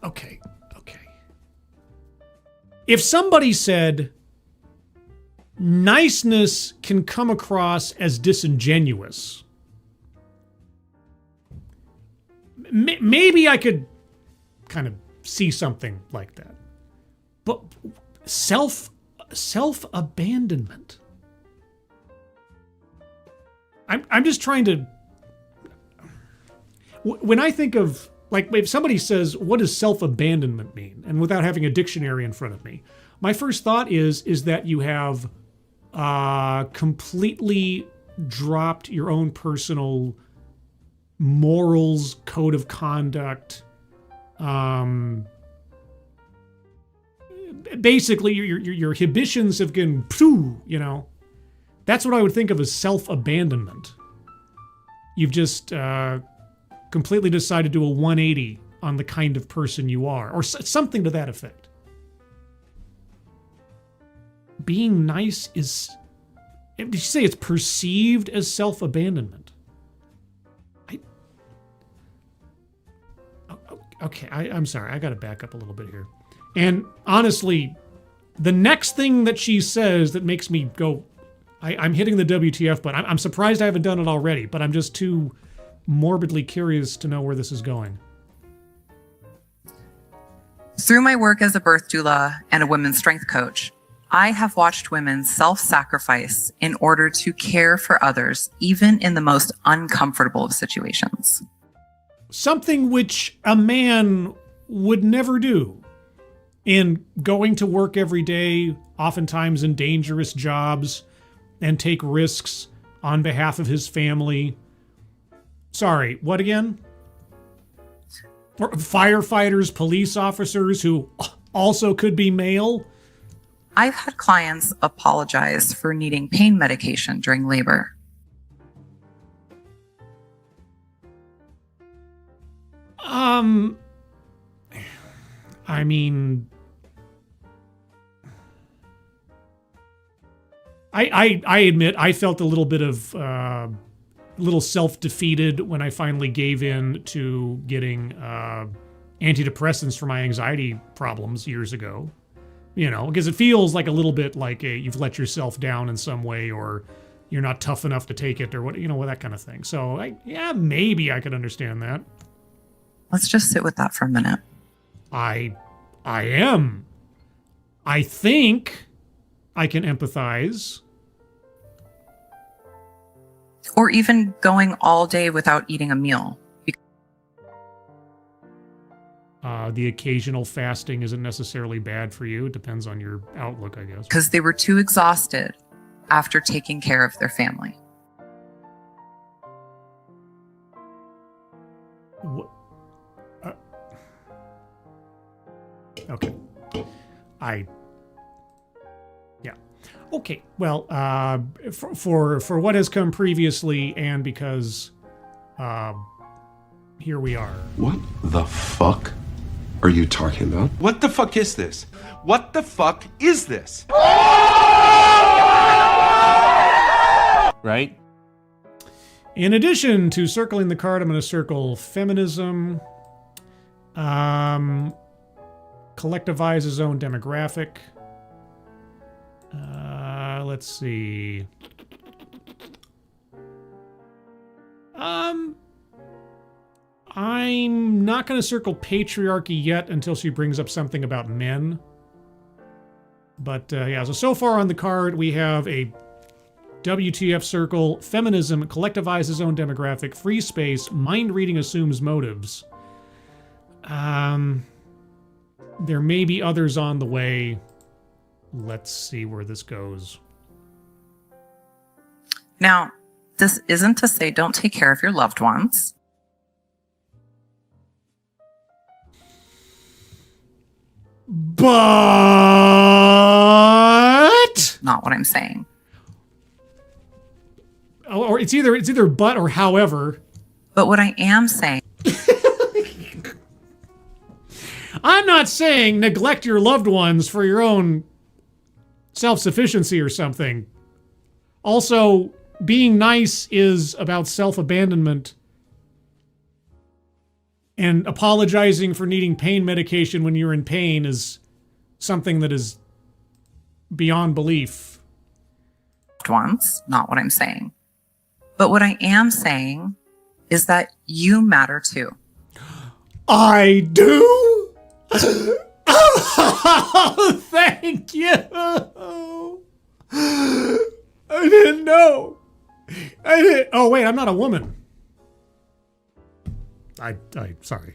Okay. If somebody said niceness can come across as disingenuous, maybe I could kind of see something like that. But self-abandonment. I'm just trying to... When I think of, like, if somebody says, what does self-abandonment mean? And without having a dictionary in front of me, my first thought is that you have completely dropped your own personal morals, code of conduct. Basically, your inhibitions have gone, you know. That's what I would think of as self-abandonment. You've just completely decided to do a 180 on the kind of person you are, or something to that effect. Being nice is... Did you say it's perceived as self-abandonment? Okay, I'm sorry. I got to back up a little bit here. And honestly, the next thing that she says that makes me go... I'm hitting the WTF button. I'm surprised I haven't done it already, but I'm just too morbidly curious to know where this is going. Through my work as a birth doula and a women's strength coach, I have watched women self-sacrifice in order to care for others, even in the most uncomfortable of situations. Something which a man would never do. In going to work every day, oftentimes in dangerous jobs, and take risks on behalf of his family. Sorry, what again? Firefighters, police officers who also could be male? I've had clients apologize for needing pain medication during labor. I mean... I admit I felt a little bit of little self-defeated when I finally gave in to getting antidepressants for my anxiety problems years ago. You know, because it feels like a little bit like you've let yourself down in some way, or you're not tough enough to take it, or what, you know, that kind of thing. So yeah, maybe I could understand that. Let's just sit with that for a minute. I am. I think I can empathize. Or even going all day without eating a meal. The occasional fasting isn't necessarily bad for you. It depends on your outlook, I guess. Because they were too exhausted after taking care of their family. What? Okay. Yeah. Okay. Well, for what has come previously, and because here we are. What the fuck are you talking about? What the fuck is this? What the fuck is this? Right? In addition to circling the card, I'm going to circle feminism, collectivize his own demographic. Let's see. I'm not going to circle patriarchy yet until she brings up something about men. But yeah, so far on the card we have a WTF circle, feminism collectivizes own demographic, free space, mind reading assumes motives. There may be others on the way. Let's see where this goes. Now, this isn't to say don't take care of your loved ones. But Not what I'm saying. Or it's either but or however. But what I am saying, I'm not saying neglect your loved ones for your own self-sufficiency or something. Also, being nice is about self-abandonment. And apologizing for needing pain medication when you're in pain is something that is beyond belief. loved ones, not what I'm saying. But what I am saying is that you matter too. I do? Oh, thank you. I didn't know. Oh, wait, I'm not a woman. Sorry.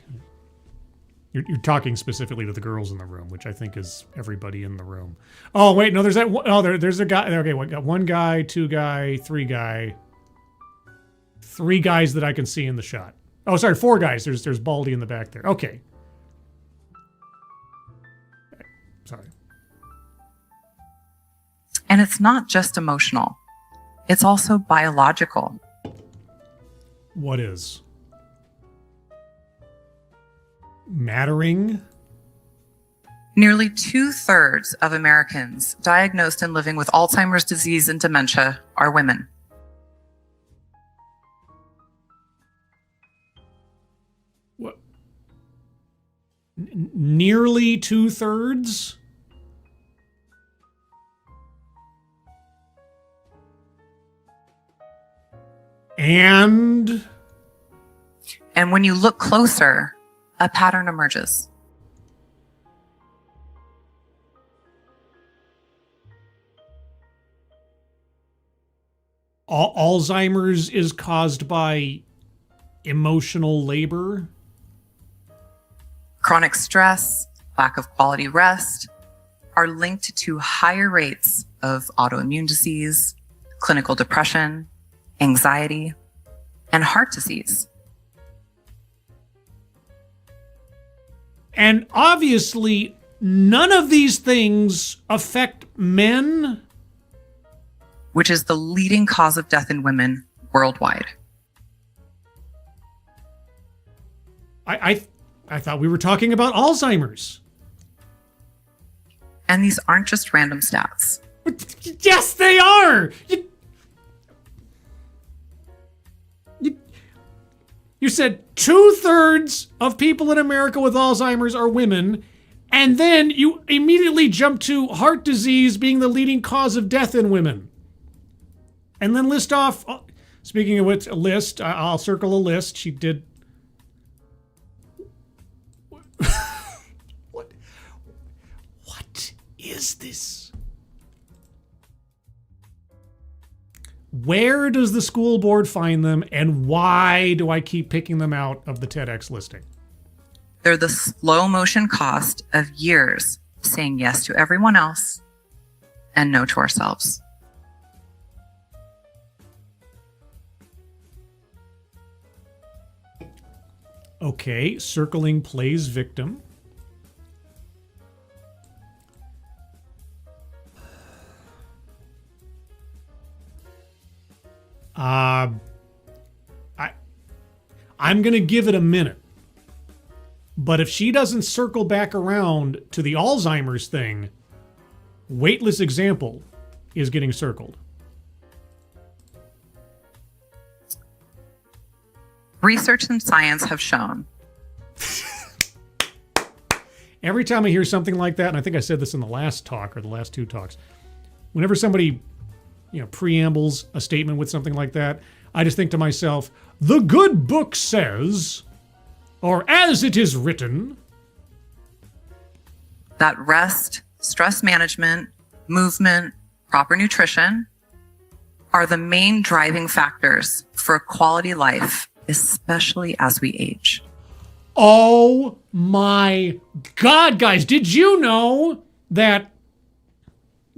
You're talking specifically to the girls in the room, which I think is everybody in the room. Oh, wait, no, there's that. Oh, there's a guy. Okay, we got one guy, two guy, three guy. Three guys that I can see in the shot. Oh, sorry, four guys. There's Baldy in the back there. Okay. Sorry. And it's not just emotional. It's also biological. What is? Mattering? Nearly 2/3 of Americans diagnosed and living with Alzheimer's disease and dementia are women. What? Nearly 2/3? And when you look closer, a pattern emerges. Alzheimer's is caused by emotional labor. Chronic stress, lack of quality rest are linked to higher rates of autoimmune disease, clinical depression, anxiety, and heart disease. And obviously, none of these things affect men. Which is the leading cause of death in women worldwide. I thought we were talking about Alzheimer's. And these aren't just random stats. Yes, they are! You said 2/3 of people in America with Alzheimer's are women, and then you immediately jump to heart disease being the leading cause of death in women. And then list off, speaking of which, a list, I'll circle a list. She did. What is this? Where does the school board find them, and why do I keep picking them out of the TEDx listing? They're the slow motion cost of years saying yes to everyone else and no to ourselves. Okay, circling plays victim. I'm going to give it a minute. But if she doesn't circle back around to the Alzheimer's thing, weightless example is getting circled. Research and science have shown. Every time I hear something like that, and I think I said this in the last talk or the last two talks, whenever somebody, preambles a statement with something like that, I just think to myself, the good book says, or as it is written, That rest, stress management, movement, proper nutrition are the main driving factors for a quality life, especially as we age. Oh my God, guys, did you know that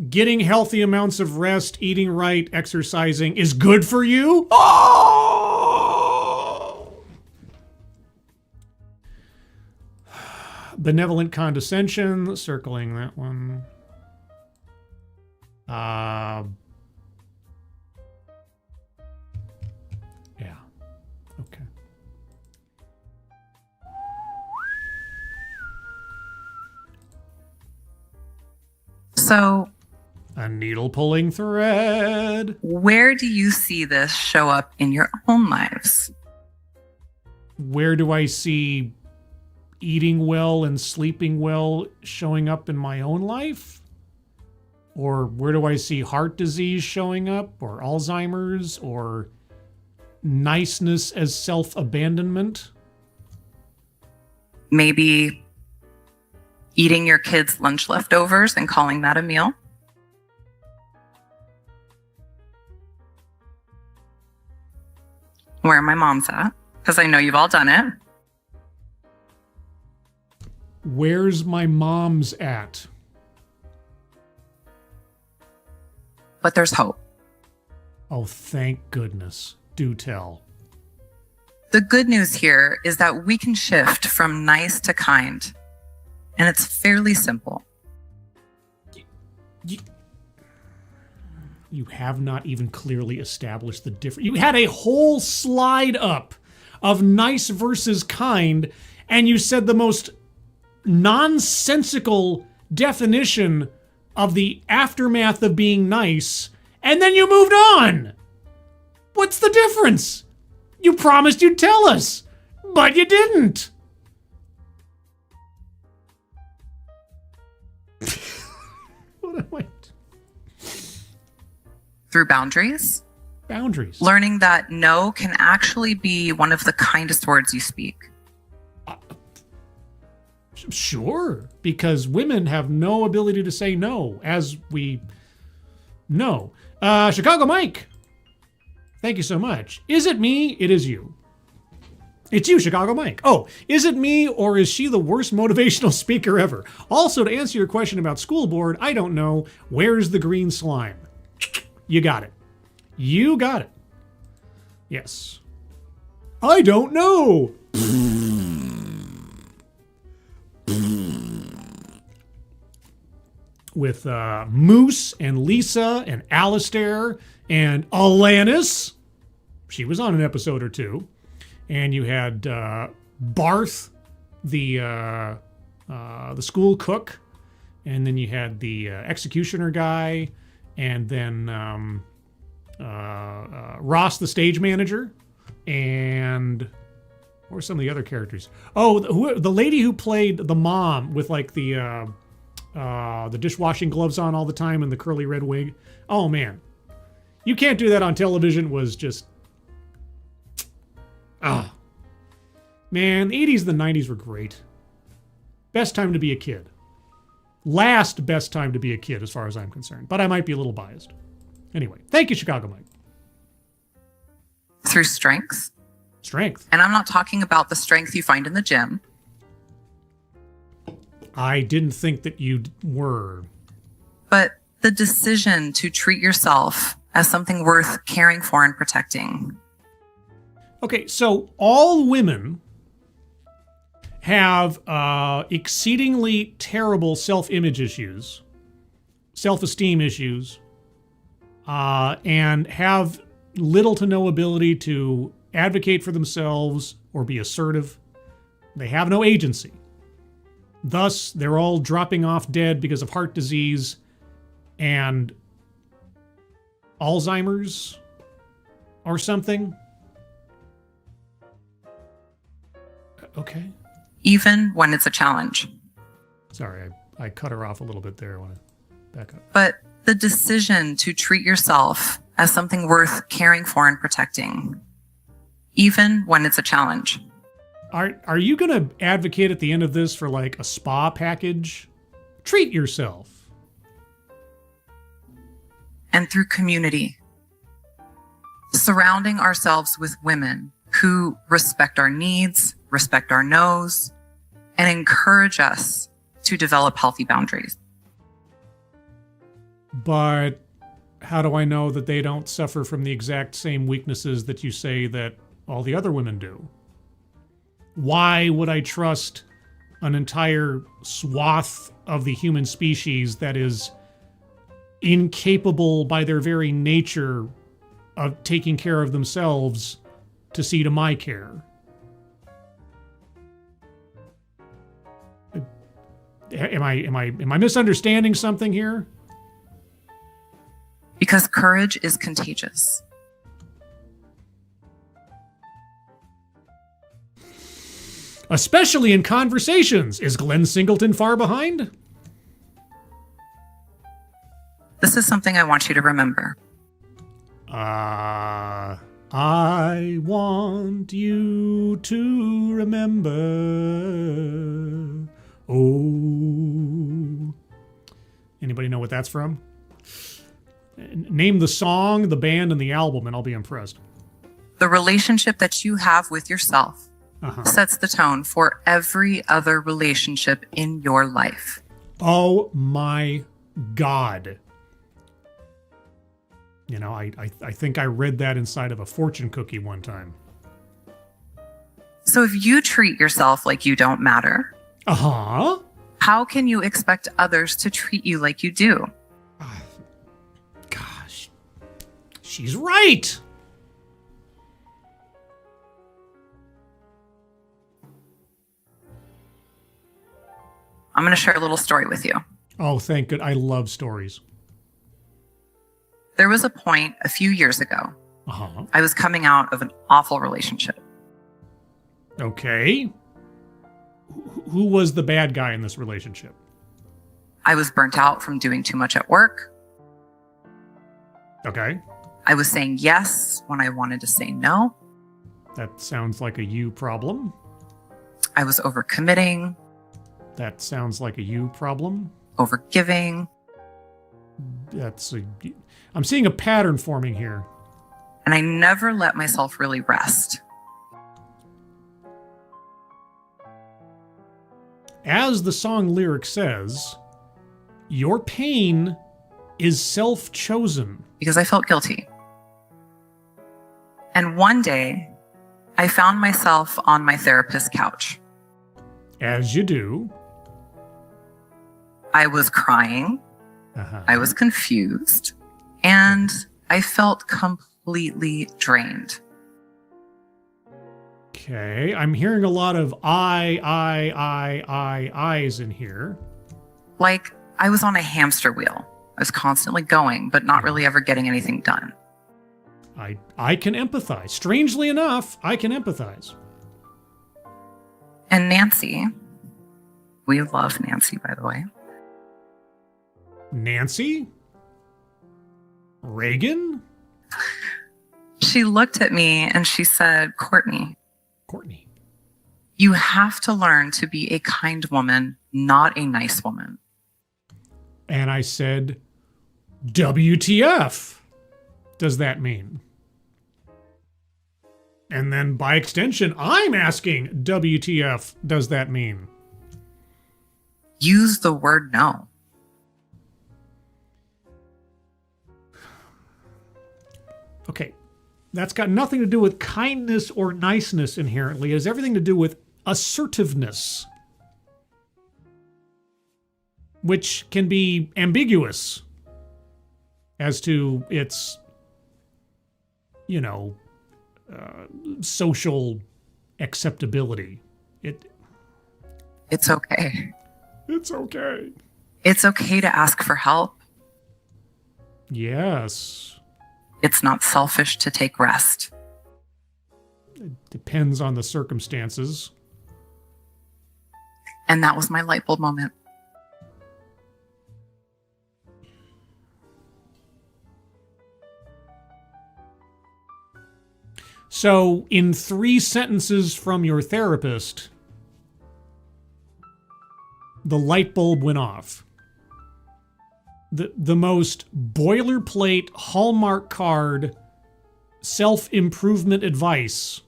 getting healthy amounts of rest, eating right, exercising is good for you? Oh! Benevolent condescension, circling that one. Yeah. Okay. So, a needle pulling thread. where do you see this show up in your own lives? Where do I see eating well and sleeping well showing up in my own life? Or where do I see heart disease showing up, or Alzheimer's, or niceness as self-abandonment? Maybe eating your kids' lunch leftovers and calling that a meal? Where my mom's at, because I know you've all done it. Where's my mom's at? But there's hope. Oh, thank goodness. Do tell. The good news here is that we can shift from nice to kind, and it's fairly simple. You have not even clearly established the difference. You had a whole slide up of nice versus kind, and you said the most nonsensical definition of the aftermath of being nice, and then you moved on. What's the difference? You promised you'd tell us, but you didn't. What am I? Through boundaries, Boundaries. learning that no can actually be one of the kindest words you speak. Sure, because women have no ability to say no, as we know. Chicago Mike, thank you so much. Is it me? It is you. It's you, Chicago Mike. Oh, is it me, or is she the worst motivational speaker ever? Also, to answer your question about school board, I don't know. Where's the green slime? You got it. You got it. Yes. I don't know. With Moose and Lisa and Alistair and Alanis. She was on an episode or two. And you had Barth, the school cook. And then you had the executioner guy. And then Ross, the stage manager. And what were some of the other characters? Oh, the lady who played the mom with like the dishwashing gloves on all the time and the curly red wig. Oh man, you can't do that on television. Was just man, the 80s and the 90s were great. Best time to be a kid. Last best time to be a kid as far as I'm concerned, but I might be a little biased. Anyway, thank you, Chicago Mike. Through strengths. Strength. And I'm not talking about the strength you find in the gym. I didn't think that you were. But the decision to treat yourself as something worth caring for and protecting. Okay, so all women have exceedingly terrible self-image issues, self-esteem issues, and have little to no ability to advocate for themselves or be assertive. They have no agency. Thus, they're all dropping off dead because of heart disease and Alzheimer's or something. Okay. Even when it's a challenge. Sorry, I cut her off a little bit there. I want to back up. But the decision to treat yourself as something worth caring for and protecting. Even when it's a challenge. Are you going to advocate at the end of this for like a spa package? Treat yourself. And through community. Surrounding ourselves with women who respect our needs, respect our no's, and encourage us to develop healthy boundaries. But how do I know that they don't suffer from the exact same weaknesses that you say that all the other women do? Why would I trust an entire swath of the human species that is incapable by their very nature of taking care of themselves to see to my care? Am I misunderstanding something here? Because courage is contagious. Especially in conversations. Is Glenn Singleton far behind? This is something I want you to remember. I want you to remember. Oh. Anybody know what that's from? Name the song, the band, and the album, and I'll be impressed. The relationship that you have with yourself sets the tone for every other relationship in your life. Oh my God. You know, I think I read that inside of a fortune cookie one time. So if you treat yourself like you don't matter, how can you expect others to treat you like you do? Gosh, she's right. I'm going to share a little story with you. Oh, thank God. I love stories. There was a point a few years ago. I was coming out of an awful relationship. Okay. Who was the bad guy in this relationship? I was burnt out from doing too much at work. Okay. I was saying yes when I wanted to say no. That sounds like a you problem. I was overcommitting. That sounds like a you problem. Overgiving. I'm seeing a pattern forming here. And I never let myself really rest. As the song lyric says, your pain is self-chosen. Because I felt guilty. And one day, I found myself on my therapist's couch. As you do. I was crying. I was confused. And I felt completely drained. Okay, I'm hearing a lot of I's in here. Like I was on a hamster wheel. I was constantly going, but not really ever getting anything done. I can empathize. Strangely enough, I can empathize. And Nancy, we love Nancy, by the way. Nancy? Reagan? She looked at me and she said, Courtney, you have to learn to be a kind woman, not a nice woman. And I said, WTF does that mean? And then by extension, I'm asking, WTF does that mean? Use the word no. Okay, that's got nothing to do with kindness or niceness inherently. It has everything to do with assertiveness, which can be ambiguous as to its, social acceptability. It's okay. It's okay. It's okay to ask for help. Yes. It's not selfish to take rest. It depends on the circumstances. And that was my light bulb moment. So, in 3 sentences from your therapist, the light bulb went off. The most boilerplate Hallmark card self-improvement advice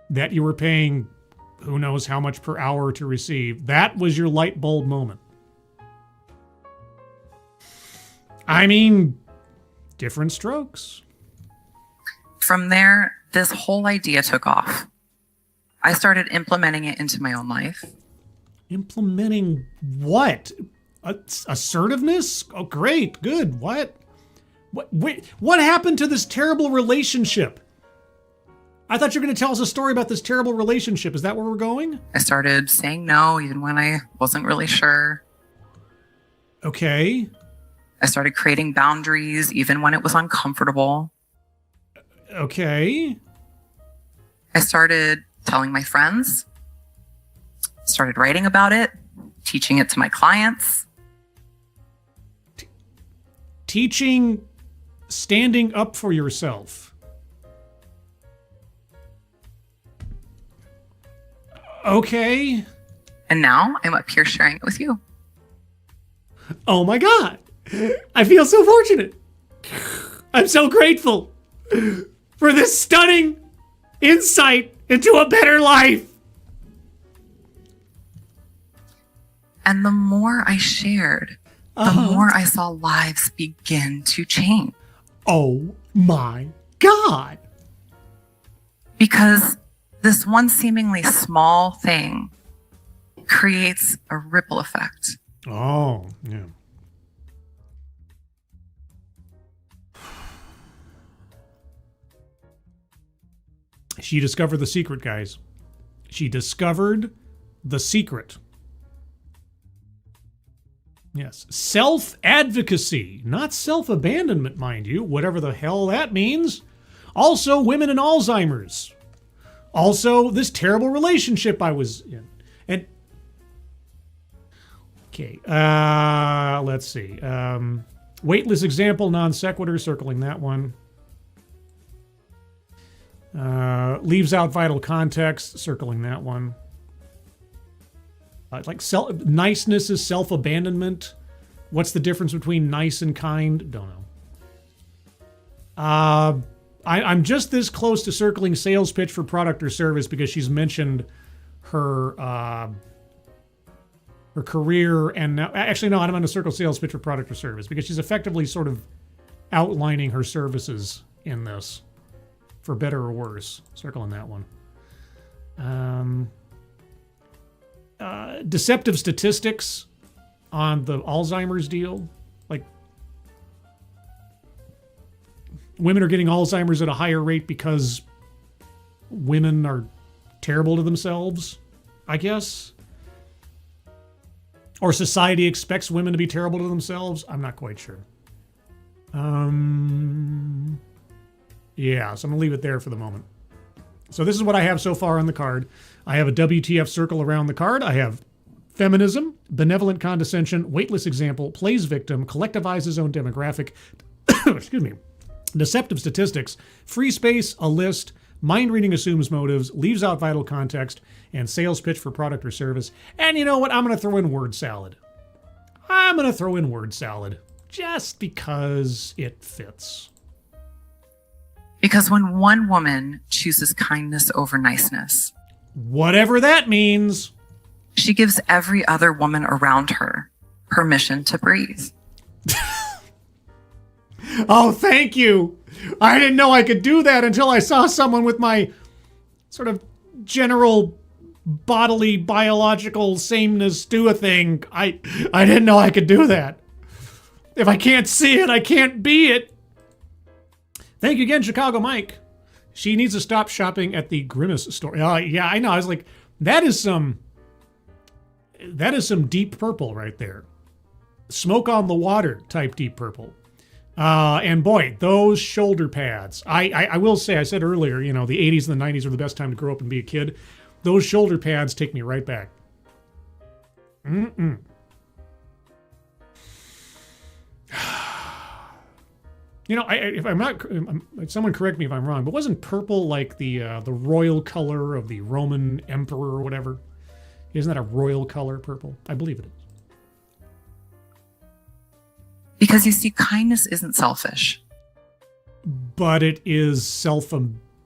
that you were paying who knows how much per hour to receive. That was your light bulb moment. I mean, different strokes. From there, this whole idea took off. I started implementing it into my own life. Implementing what? Assertiveness? Oh, great. Good. What? What happened to this terrible relationship? I thought you were going to tell us a story about this terrible relationship. Is that where we're going? I started saying no, even when I wasn't really sure. Okay. I started creating boundaries, even when it was uncomfortable. Okay. I started telling my friends, started writing about it, teaching it to my clients. Teaching standing up for yourself. Okay. And now I'm up here sharing it with you. Oh my God. I feel so fortunate. I'm so grateful for this stunning insight into a better life. And the more I shared, the more I saw lives begin to change. Oh my God. Because this one seemingly small thing creates a ripple effect. Oh, yeah. She discovered the secret, guys. She discovered the secret. Yes. Self-advocacy, not self-abandonment, mind you, whatever the hell that means. Also, women and Alzheimer's. Also, this terrible relationship I was in. And, okay, let's see. Weightless example, non sequitur, circling that one. Leaves out vital context, circling that one. Niceness is self-abandonment. What's the difference between nice and kind? Don't know. I'm just this close to circling sales pitch for product or service because she's mentioned her her career and now, actually no, I'm going to circle sales pitch for product or service because she's effectively sort of outlining her services in this. For better or worse. Circling that one. Deceptive statistics on the Alzheimer's deal. Like, women are getting Alzheimer's at a higher rate because women are terrible to themselves, I guess. Or society expects women to be terrible to themselves. I'm not quite sure. Yeah, so I'm going to leave it there for the moment. So this is what I have so far on the card. I have a WTF circle around the card. I have feminism, benevolent condescension, weightless example, plays victim, collectivizes own demographic, excuse me, deceptive statistics, free space, a list, mind reading assumes motives, leaves out vital context, and sales pitch for product or service. And you know what? I'm going to throw in word salad. I'm going to throw in word salad just because it fits. Because when one woman chooses kindness over niceness, whatever that means, she gives every other woman around her permission to breathe. Oh, thank you. I didn't know I could do that until I saw someone with my sort of general bodily biological sameness do a thing. I didn't know I could do that. If I can't see it, I can't be it. Thank you again, Chicago Mike. She needs to stop shopping at the Grimace store. Yeah, I know. I was like, that is some deep purple right there. Smoke on the water type deep purple. And boy, those shoulder pads. I will say, I said earlier, you know, the 80s and the 90s were the best time to grow up and be a kid. Those shoulder pads take me right back. You know, if I'm not, someone correct me if I'm wrong, but wasn't purple like the royal color of the Roman emperor or whatever? Isn't that a royal color, purple? I believe it is. Because you see, kindness isn't selfish. but it is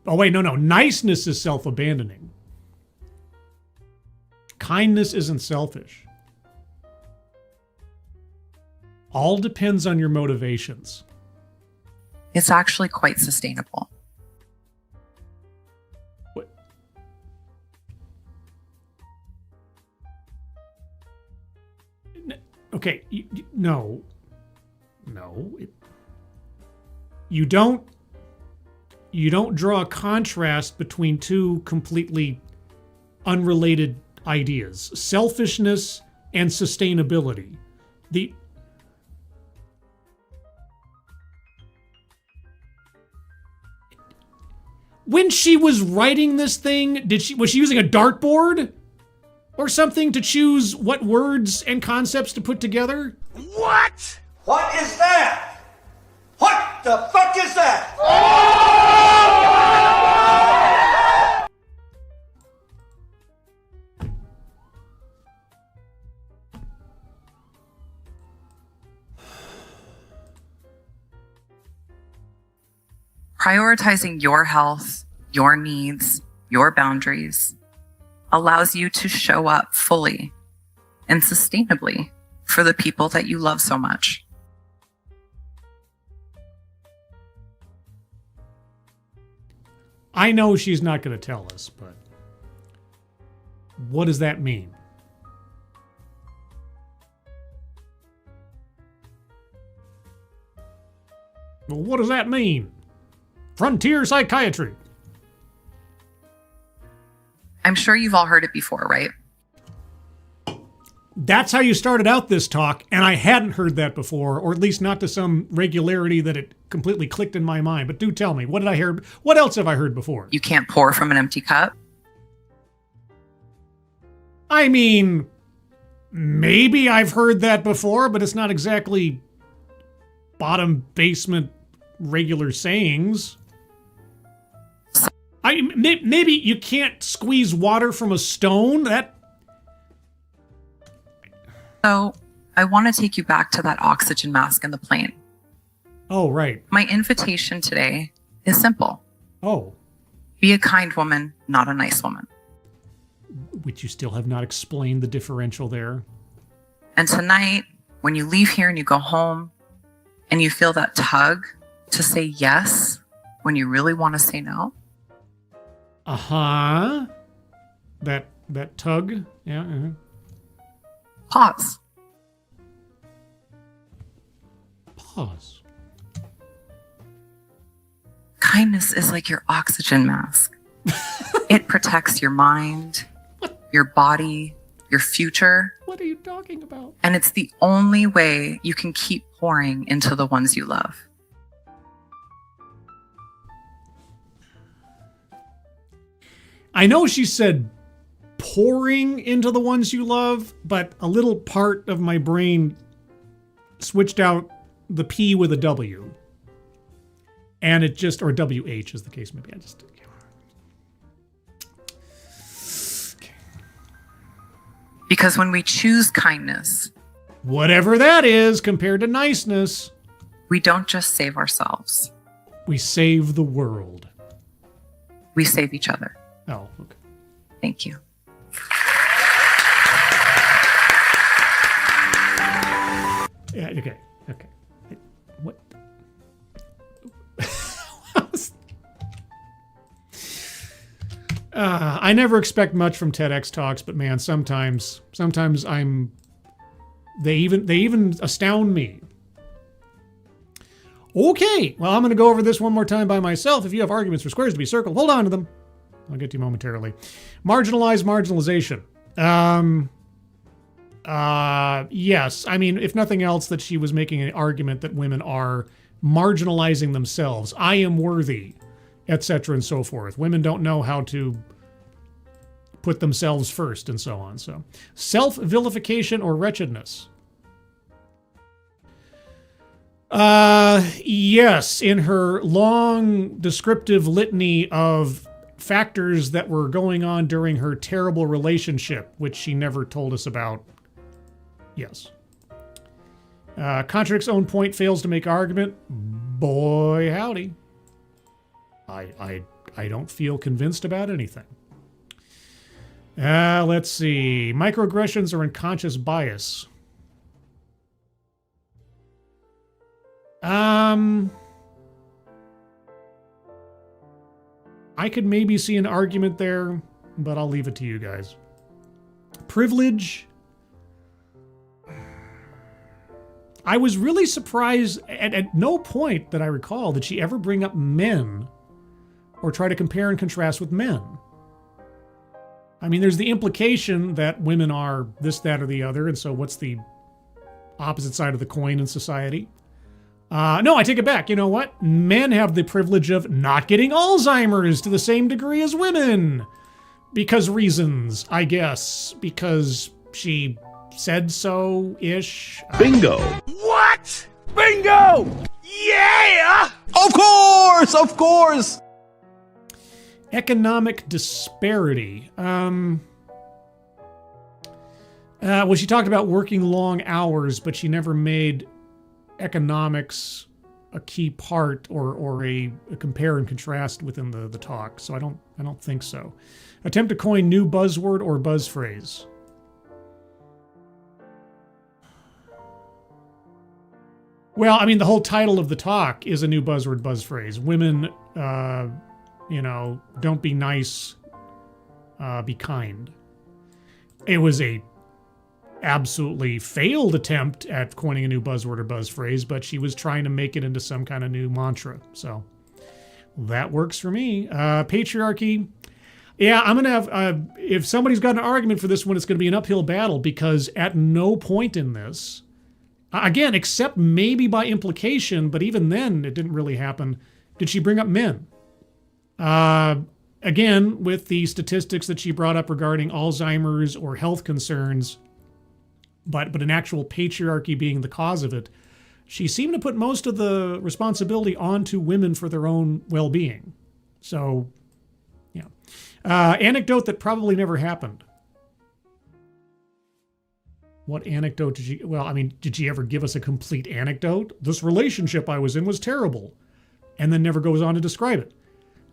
niceness is self-abandoning. Kindness isn't selfish. All depends on your motivations. It's actually quite sustainable. What? Okay, no. You don't draw a contrast between two completely unrelated ideas: selfishness and sustainability. When she was writing this thing, was she using a dartboard or something to choose what words and concepts to put together? What? What is that? What the fuck is that? Prioritizing your health, your needs, your boundaries allows you to show up fully and sustainably for the people that you love so much. I know she's not going to tell us, but what does that mean? Well, what does that mean? Frontier psychiatry. I'm sure you've all heard it before, right? That's how you started out this talk, and I hadn't heard that before, or at least not to some regularity that it completely clicked in my mind. But do tell me, what did I hear? What else have I heard before? You can't pour from an empty cup. I mean, maybe I've heard that before, but it's not exactly bottom basement regular sayings. Maybe you can't squeeze water from a stone? So I want to take you back to that oxygen mask in the plane. Oh, right. My invitation today is simple. Oh. Be a kind woman, not a nice woman. Which you still have not explained the differential there. And tonight, when you leave here and you go home and you feel that tug to say yes when you really want to say no. Uh-huh. That tug. Yeah. Uh-huh. Pause. Pause. Kindness is like your oxygen mask. It protects your mind, your body, your future. What are you talking about? And it's the only way you can keep pouring into the ones you love. I know she said pouring into the ones you love, but a little part of my brain switched out the P with a W. And it just, or WH as the case may be. Because when we choose kindness, whatever that is compared to niceness, we don't just save ourselves. We save the world. We save each other. Oh, okay. Thank you. Yeah, okay. What? I never expect much from TEDx Talks, but man, sometimes they even astound me. Okay, well, I'm going to go over this one more time by myself. If you have arguments for squares to be circled, hold on to them. I'll get to you momentarily. Marginalization. Yes. I mean, if nothing else, that she was making an argument that women are marginalizing themselves. I am worthy, etc. and so forth. Women don't know how to put themselves first and so on. So, self-vilification or wretchedness. Yes, in her long descriptive litany of factors that were going on during her terrible relationship, which she never told us about. Yes. Contradicts own point, fails to make argument. Boy, howdy. I don't feel convinced about anything. Let's see. Microaggressions or unconscious bias. I could maybe see an argument there, but I'll leave it to you guys. Privilege. I was really surprised. At no point that I recall did she ever bring up men or try to compare and contrast with men. I mean, there's the implication that women are this, that, or the other, and so what's the opposite side of the coin in society? No, I take it back. You know what? Men have the privilege of not getting Alzheimer's to the same degree as women. Because reasons, I guess. Because she said so-ish. Bingo. What? Bingo! Yeah! Of course! Of course! Economic disparity. Well, she talked about working long hours, but she never made economics a key part or a compare and contrast within the talk. So I don't think so. Attempt to coin new buzzword or buzz phrase. Well, I mean, the whole title of the talk is a new buzzword, buzz phrase. Women, don't be nice, be kind. It was a absolutely failed attempt at coining a new buzzword or buzz phrase, but she was trying to make it into some kind of new mantra. So that works for me. Patriarchy. Yeah, I'm going to have, if somebody's got an argument for this one, it's going to be an uphill battle, because at no point in this, again, except maybe by implication, but even then it didn't really happen, did she bring up men. Again, with the statistics that she brought up regarding Alzheimer's or health concerns, but an actual patriarchy being the cause of it, she seemed to put most of the responsibility onto women for their own well-being. So, yeah. Anecdote that probably never happened. What anecdote did she... Well, I mean, did she ever give us a complete anecdote? This relationship I was in was terrible. And then never goes on to describe it.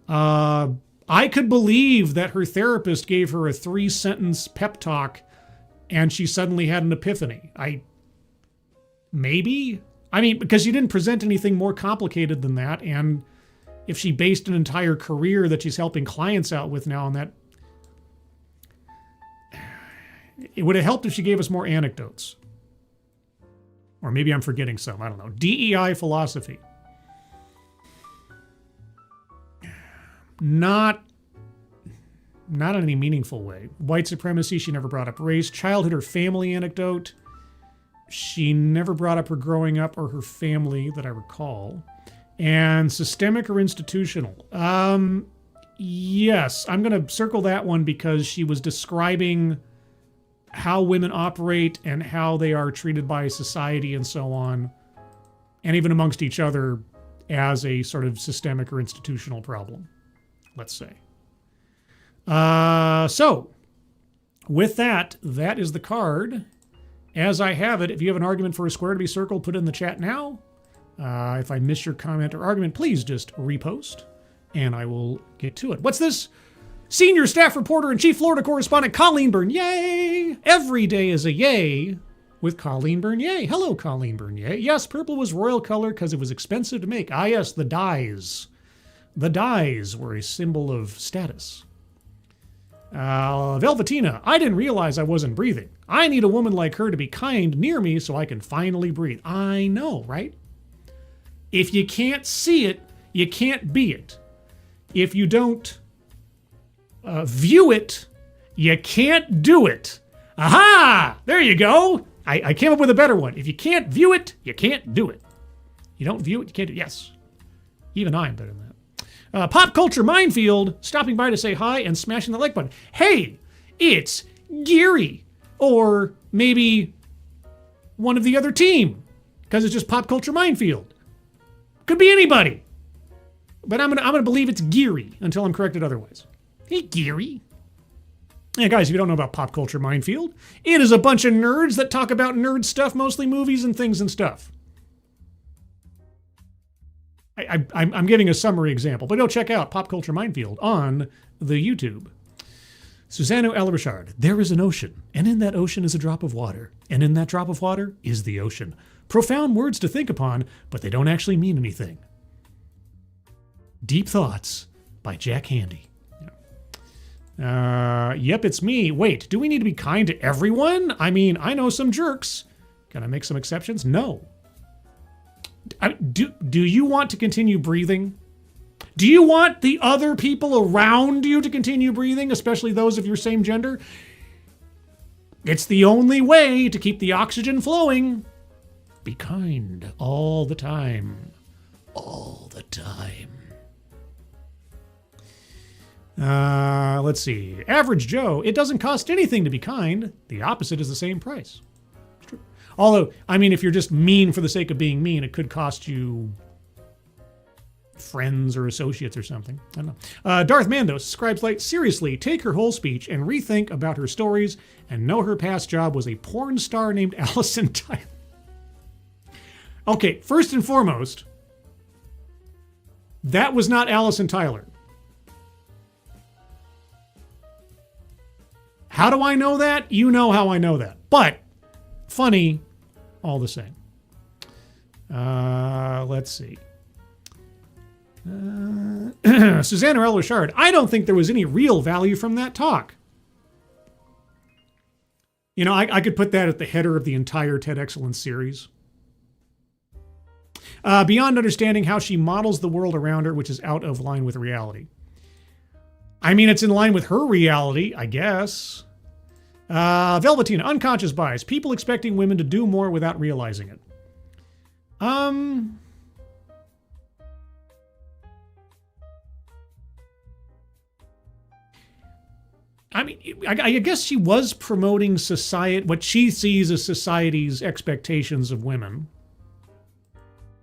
I could believe that her therapist gave her a 3-sentence pep talk and she suddenly had an epiphany. Maybe? I mean, because you didn't present anything more complicated than that, and if she based an entire career that she's helping clients out with now on that, it would have helped if she gave us more anecdotes. Or maybe I'm forgetting some, I don't know. DEI philosophy. Not in any meaningful way. White supremacy, she never brought up race. Childhood or family anecdote, she never brought up her growing up or her family that I recall. And systemic or institutional. Yes, I'm going to circle that one because she was describing how women operate and how they are treated by society and so on, and even amongst each other as a sort of systemic or institutional problem, let's say. So, with that is the card. As I have it, if you have an argument for a square to be circled, put it in the chat now. If I miss your comment or argument, please just repost, and I will get to it. What's this? Senior staff reporter and chief Florida correspondent Colleen Bernier. Every day is a yay with Colleen Bernier. Hello, Colleen Bernier. Yes, purple was royal color because it was expensive to make. Ah, yes, the dyes. The dyes were a symbol of status. Velvetina, I didn't realize I wasn't breathing. I need a woman like her to be kind near me so I can finally breathe. I know, right? If you can't see it, you can't be it. If you don't view it, you can't do it. Aha! There you go. I came up with a better one. If you can't view it, you can't do it. You don't view it, you can't do it. Yes. Even I'm better than that. Pop Culture Minefield, stopping by to say hi and smashing the like button. Hey, it's Geary. Or maybe one of the other team, because it's just Pop Culture Minefield. Could be anybody. But I'm gonna believe it's Geary until I'm corrected otherwise. Hey, Geary. Yeah, guys, if you don't know about Pop Culture Minefield, it is a bunch of nerds that talk about nerd stuff, mostly movies and things and stuff. I'm giving a summary example, but go check out Pop Culture Minefield on the YouTube. Susanna L. Richard, there is an ocean, and in that ocean is a drop of water, and in that drop of water is the ocean. Profound words to think upon, but they don't actually mean anything. Deep Thoughts by Jack Handy. Yep, it's me. Wait, do we need to be kind to everyone? I mean, I know some jerks. Can I make some exceptions? No. Do you want to continue breathing? Do you want the other people around you to continue breathing, especially those of your same gender? It's the only way to keep the oxygen flowing. Be kind all the time. All the time. Let's see. Average Joe, it doesn't cost anything to be kind. The opposite is the same price. It's true. Although, I mean, if you're just mean for the sake of being mean, it could cost you friends or associates or something. I don't know. Darth Mando subscribes like, seriously, take her whole speech and rethink about her stories and know her past job was a porn star named Allison Tyler. Okay, first and foremost, that was not Allison Tyler. How do I know that? You know how I know that. But funny all the same. Let's see. Susanna L. Richard, I don't think there was any real value from that talk. You know, I could put that at the header of the entire TED Excellence series. Beyond understanding how she models the world around her, which is out of line with reality. I mean, it's in line with her reality, I guess. Velvetina, unconscious bias. People expecting women to do more without realizing it. I mean, I guess she was promoting society, what she sees as society's expectations of women,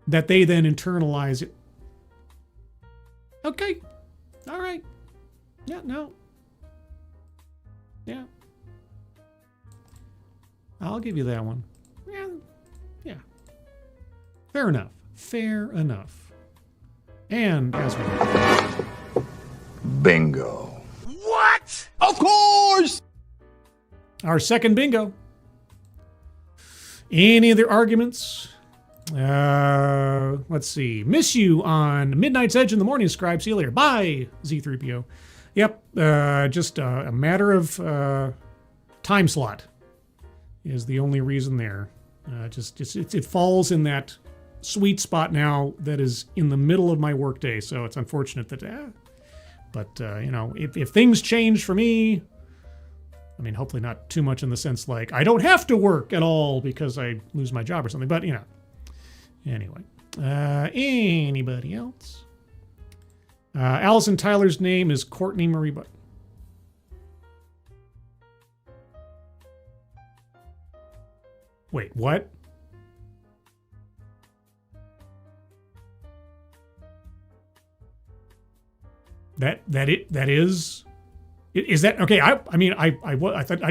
that they then internalize it. Okay. All right. Yeah, no. Yeah. I'll give you that one. Yeah. Yeah. Fair enough. Fair enough. And as we Bingo. What? Of course! our second bingo. Any other arguments? Let's see. Miss you on Midnight's Edge in the morning, Scribe. See you later. Bye, Z3PO. Yep, just a matter of time slot is the only reason there. It falls in that sweet spot now that is in the middle of my workday, so it's unfortunate that. But you know, if things change for me, I mean, hopefully not too much in the sense like I don't have to work at all because I lose my job or something. But you know, anyway. Anybody else? Allison Tyler's name is Courtney Marie Butt. Wait, what? That is that okay? I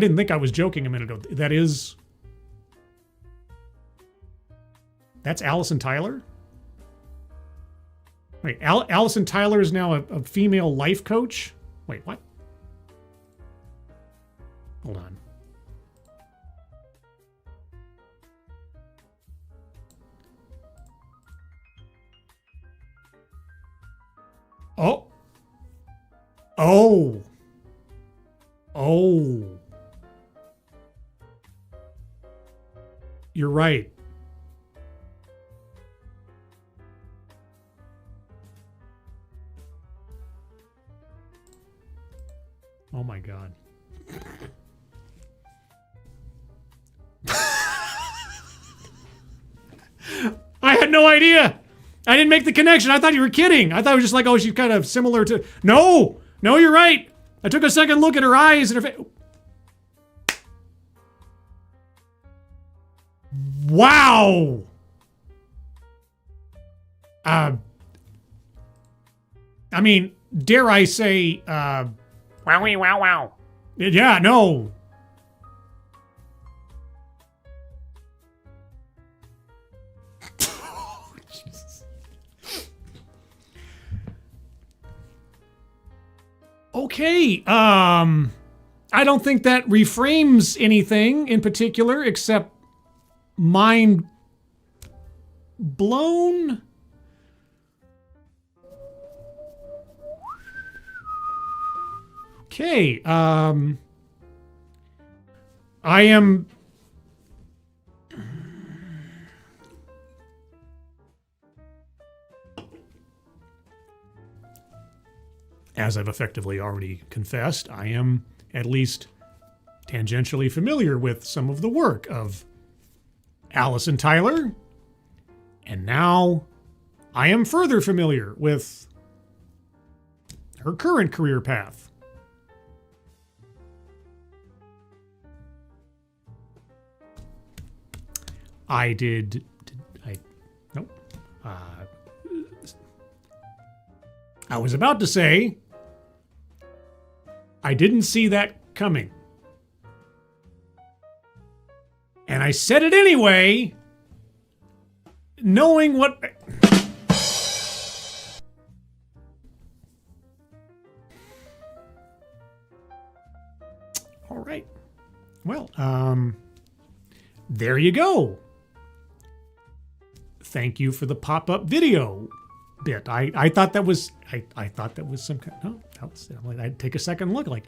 didn't think I was joking a minute ago. That's Allison Tyler? Wait, Allison Tyler is now a female life coach? Wait, what? Hold on. Oh. Oh. Oh. You're right. Oh my God. I had no idea. I didn't make the connection. I thought you were kidding. I thought it was just like, oh, she's kind of similar to... No, you're right. I took a second look at her eyes and her face. Wow. I mean, dare I say, wowie, wow, wow. Yeah, no. Okay. I don't think that reframes anything in particular except mind blown. Okay. I am. As I've effectively already confessed, I am at least tangentially familiar with some of the work of Allison Tyler, and now I am further familiar with her current career path. I was about to say, I didn't see that coming. And I said it anyway, knowing what... All right. Well, there you go. Thank you for the pop-up video bit. I thought that was I thought that was some kind. No, that was, I'd take a second look. Like,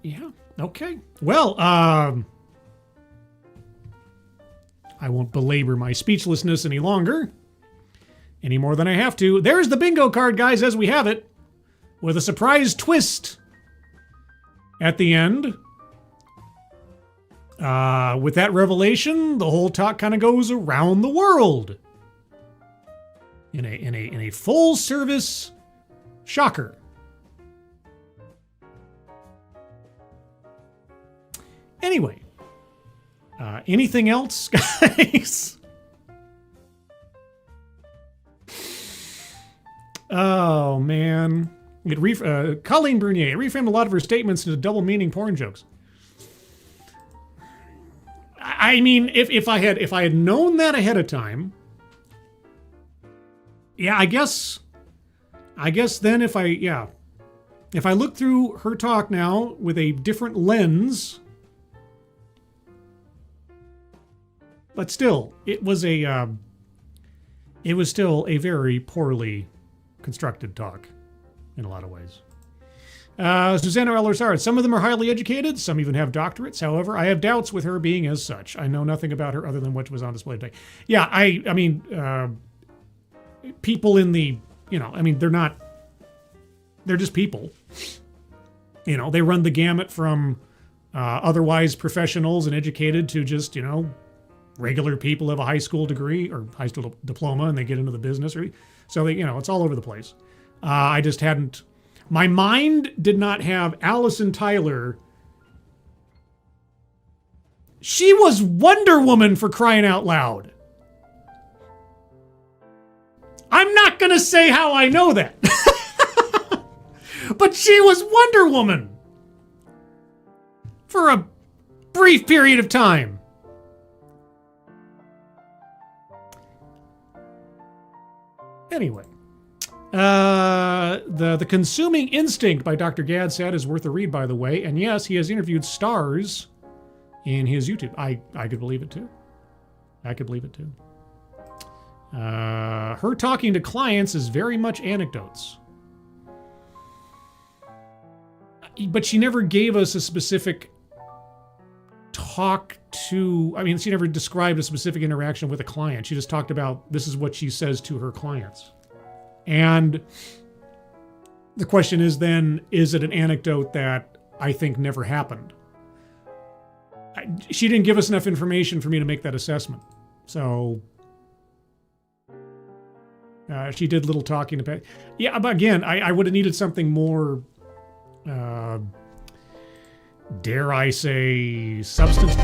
yeah, okay. Well, I won't belabor my speechlessness any longer, any more than I have to. There's the bingo card, guys, as we have it, with a surprise twist at the end. With that revelation, the whole talk kind of goes around the world in a full service shocker. Anyway, anything else, guys? Oh man, Colleen Bernier reframed a lot of her statements into double meaning porn jokes. I mean, if I had known that ahead of time, yeah, I guess then if I look through her talk now with a different lens, but still, it was still a very poorly constructed talk in a lot of ways. Susanna Ellersard, some of them are highly educated, some even have doctorates. However, I have doubts with her being as such. I know nothing about her other than what was on display today. Yeah, I mean, people in the, they're just people. They run the gamut from otherwise professionals and educated to just, regular people have a high school degree or high school diploma and they get into the business. So they, it's all over the place. I just hadn't. My mind did not have Allison Tyler. She was Wonder Woman, for crying out loud. I'm not going to say how I know that. But she was Wonder Woman. For a brief period of time. Anyway. The Consuming Instinct by Dr. Gadsad is worth a read, by the way. And yes, he has interviewed stars in his YouTube. I could believe it too. Her talking to clients is very much anecdotes. But she never gave us a specific talk to... she never described a specific interaction with a client. She just talked about this is what she says to her clients. And the question is then, is it an anecdote that I think never happened? She didn't give us enough information for me to make that assessment. So she did little talking about... Yeah, but again, I would have needed something more, dare I say, substance...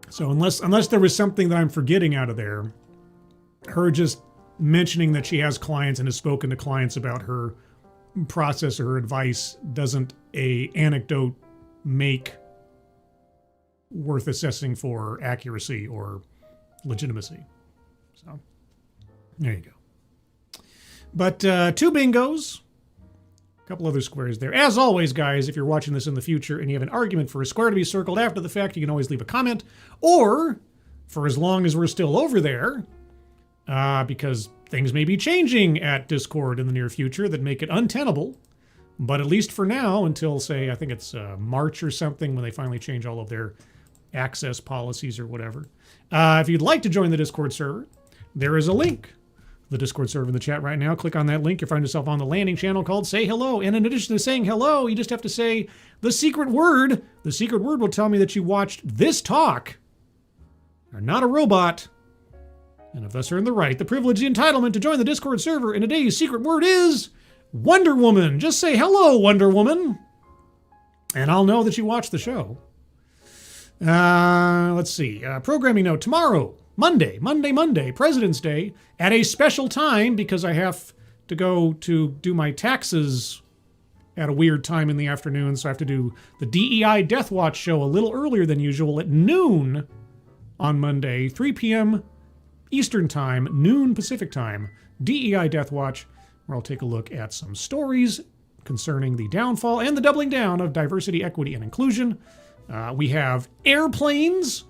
So unless there was something that I'm forgetting out of there, her just mentioning that she has clients and has spoken to clients about her process or her advice doesn't a anecdote make worth assessing for accuracy or legitimacy. So there you go. But 2 bingos, a couple other squares there. As always, guys, if you're watching this in the future and you have an argument for a square to be circled after the fact, you can always leave a comment. Or, for as long as we're still over there, because things may be changing at Discord in the near future that make it untenable. But at least for now, until, say, I think it's March or something, when they finally change all of their access policies or whatever. If you'd like to join the Discord server, there is a link. The Discord server in the chat right now. Click on that link. You'll find yourself on the landing channel called Say Hello. And in addition to saying hello, you just have to say the secret word. The secret word will tell me that you watched this talk. You're not a robot. And if thus are in the right, the privilege, the entitlement to join the Discord server. And today's secret word is Wonder Woman. Just say hello, Wonder Woman. And I'll know that you watched the show. Let's see. Programming note. Tomorrow, Monday, President's Day, at a special time because I have to go to do my taxes at a weird time in the afternoon. So I have to do the DEI Death Watch show a little earlier than usual at noon on Monday, 3 p.m. Eastern Time, noon Pacific Time, DEI Death Watch, where I'll take a look at some stories concerning the downfall and the doubling down of diversity, equity, and inclusion. We have airplanes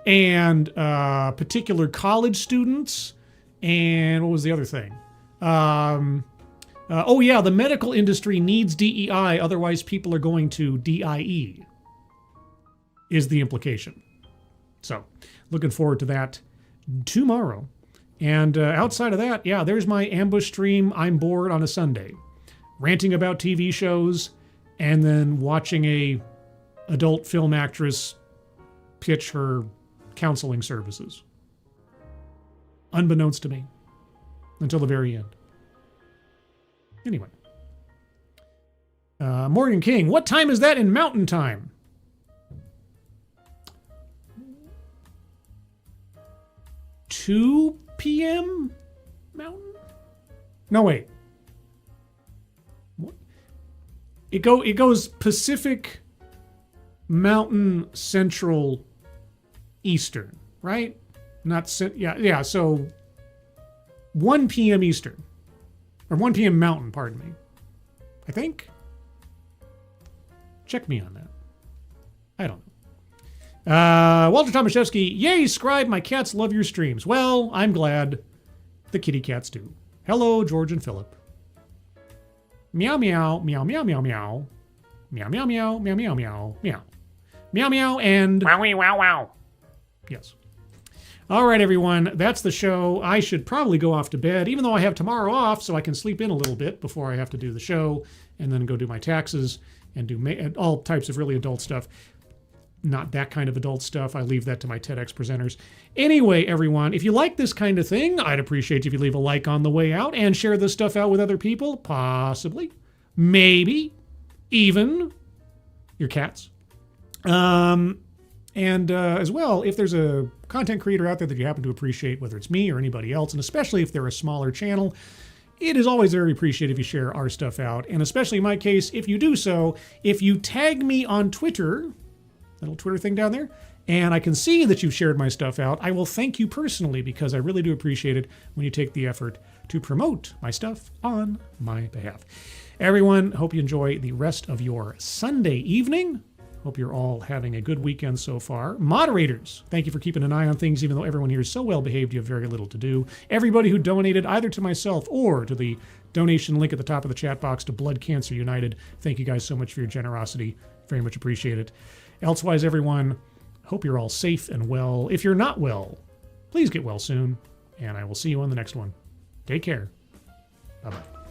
and particular college students, and what was the other thing? Oh yeah, the medical industry needs DEI, otherwise people are going to DIE, is the implication. So, looking forward to that tomorrow. And outside of that, yeah, there's my ambush stream. I'm bored on a Sunday, ranting about TV shows, and then watching a adult film actress pitch her counseling services. Unbeknownst to me. Until the very end. Anyway. Morgan King, what time is that in Mountain Time? $2 p.m. Mountain? No, wait. What? It goes Pacific, Mountain, Central, Eastern, right? Yeah, so 1 p.m. Eastern. Or 1 p.m. Mountain, pardon me. I think? Check me on that. I don't know. Walter Tomaszewski, yay, Scribe, my cats love your streams. Well, I'm glad the kitty cats do. Hello, George and Philip. Meow, meow, meow, meow, meow, meow. Meow, meow, meow, meow, meow, meow, meow. Meow, meow, and... Wowie, wow, wow. Yes. All right, everyone, that's the show. I should probably go off to bed, even though I have tomorrow off, so I can sleep in a little bit before I have to do the show, and then go do my taxes and do all types of really adult stuff. Not that kind of adult stuff. I leave that to my TEDx presenters. Anyway, everyone, if you like this kind of thing, I'd appreciate if you leave a like on the way out and share this stuff out with other people, possibly, maybe, even your cats. And as well, if there's a content creator out there that you happen to appreciate, whether it's me or anybody else, and especially if they're a smaller channel, it is always very appreciated if you share our stuff out. And especially in my case, if you do so, if you tag me on Twitter, that little Twitter thing down there, and I can see that you've shared my stuff out, I will thank you personally because I really do appreciate it when you take the effort to promote my stuff on my behalf. Everyone, hope you enjoy the rest of your Sunday evening. Hope you're all having a good weekend so far. Moderators, thank you for keeping an eye on things, even though everyone here is so well behaved, you have very little to do. Everybody who donated either to myself or to the donation link at the top of the chat box to Blood Cancer United, thank you guys so much for your generosity. Very much appreciate it. Elsewise, everyone, hope you're all safe and well. If you're not well, please get well soon, and I will see you on the next one. Take care. Bye-bye.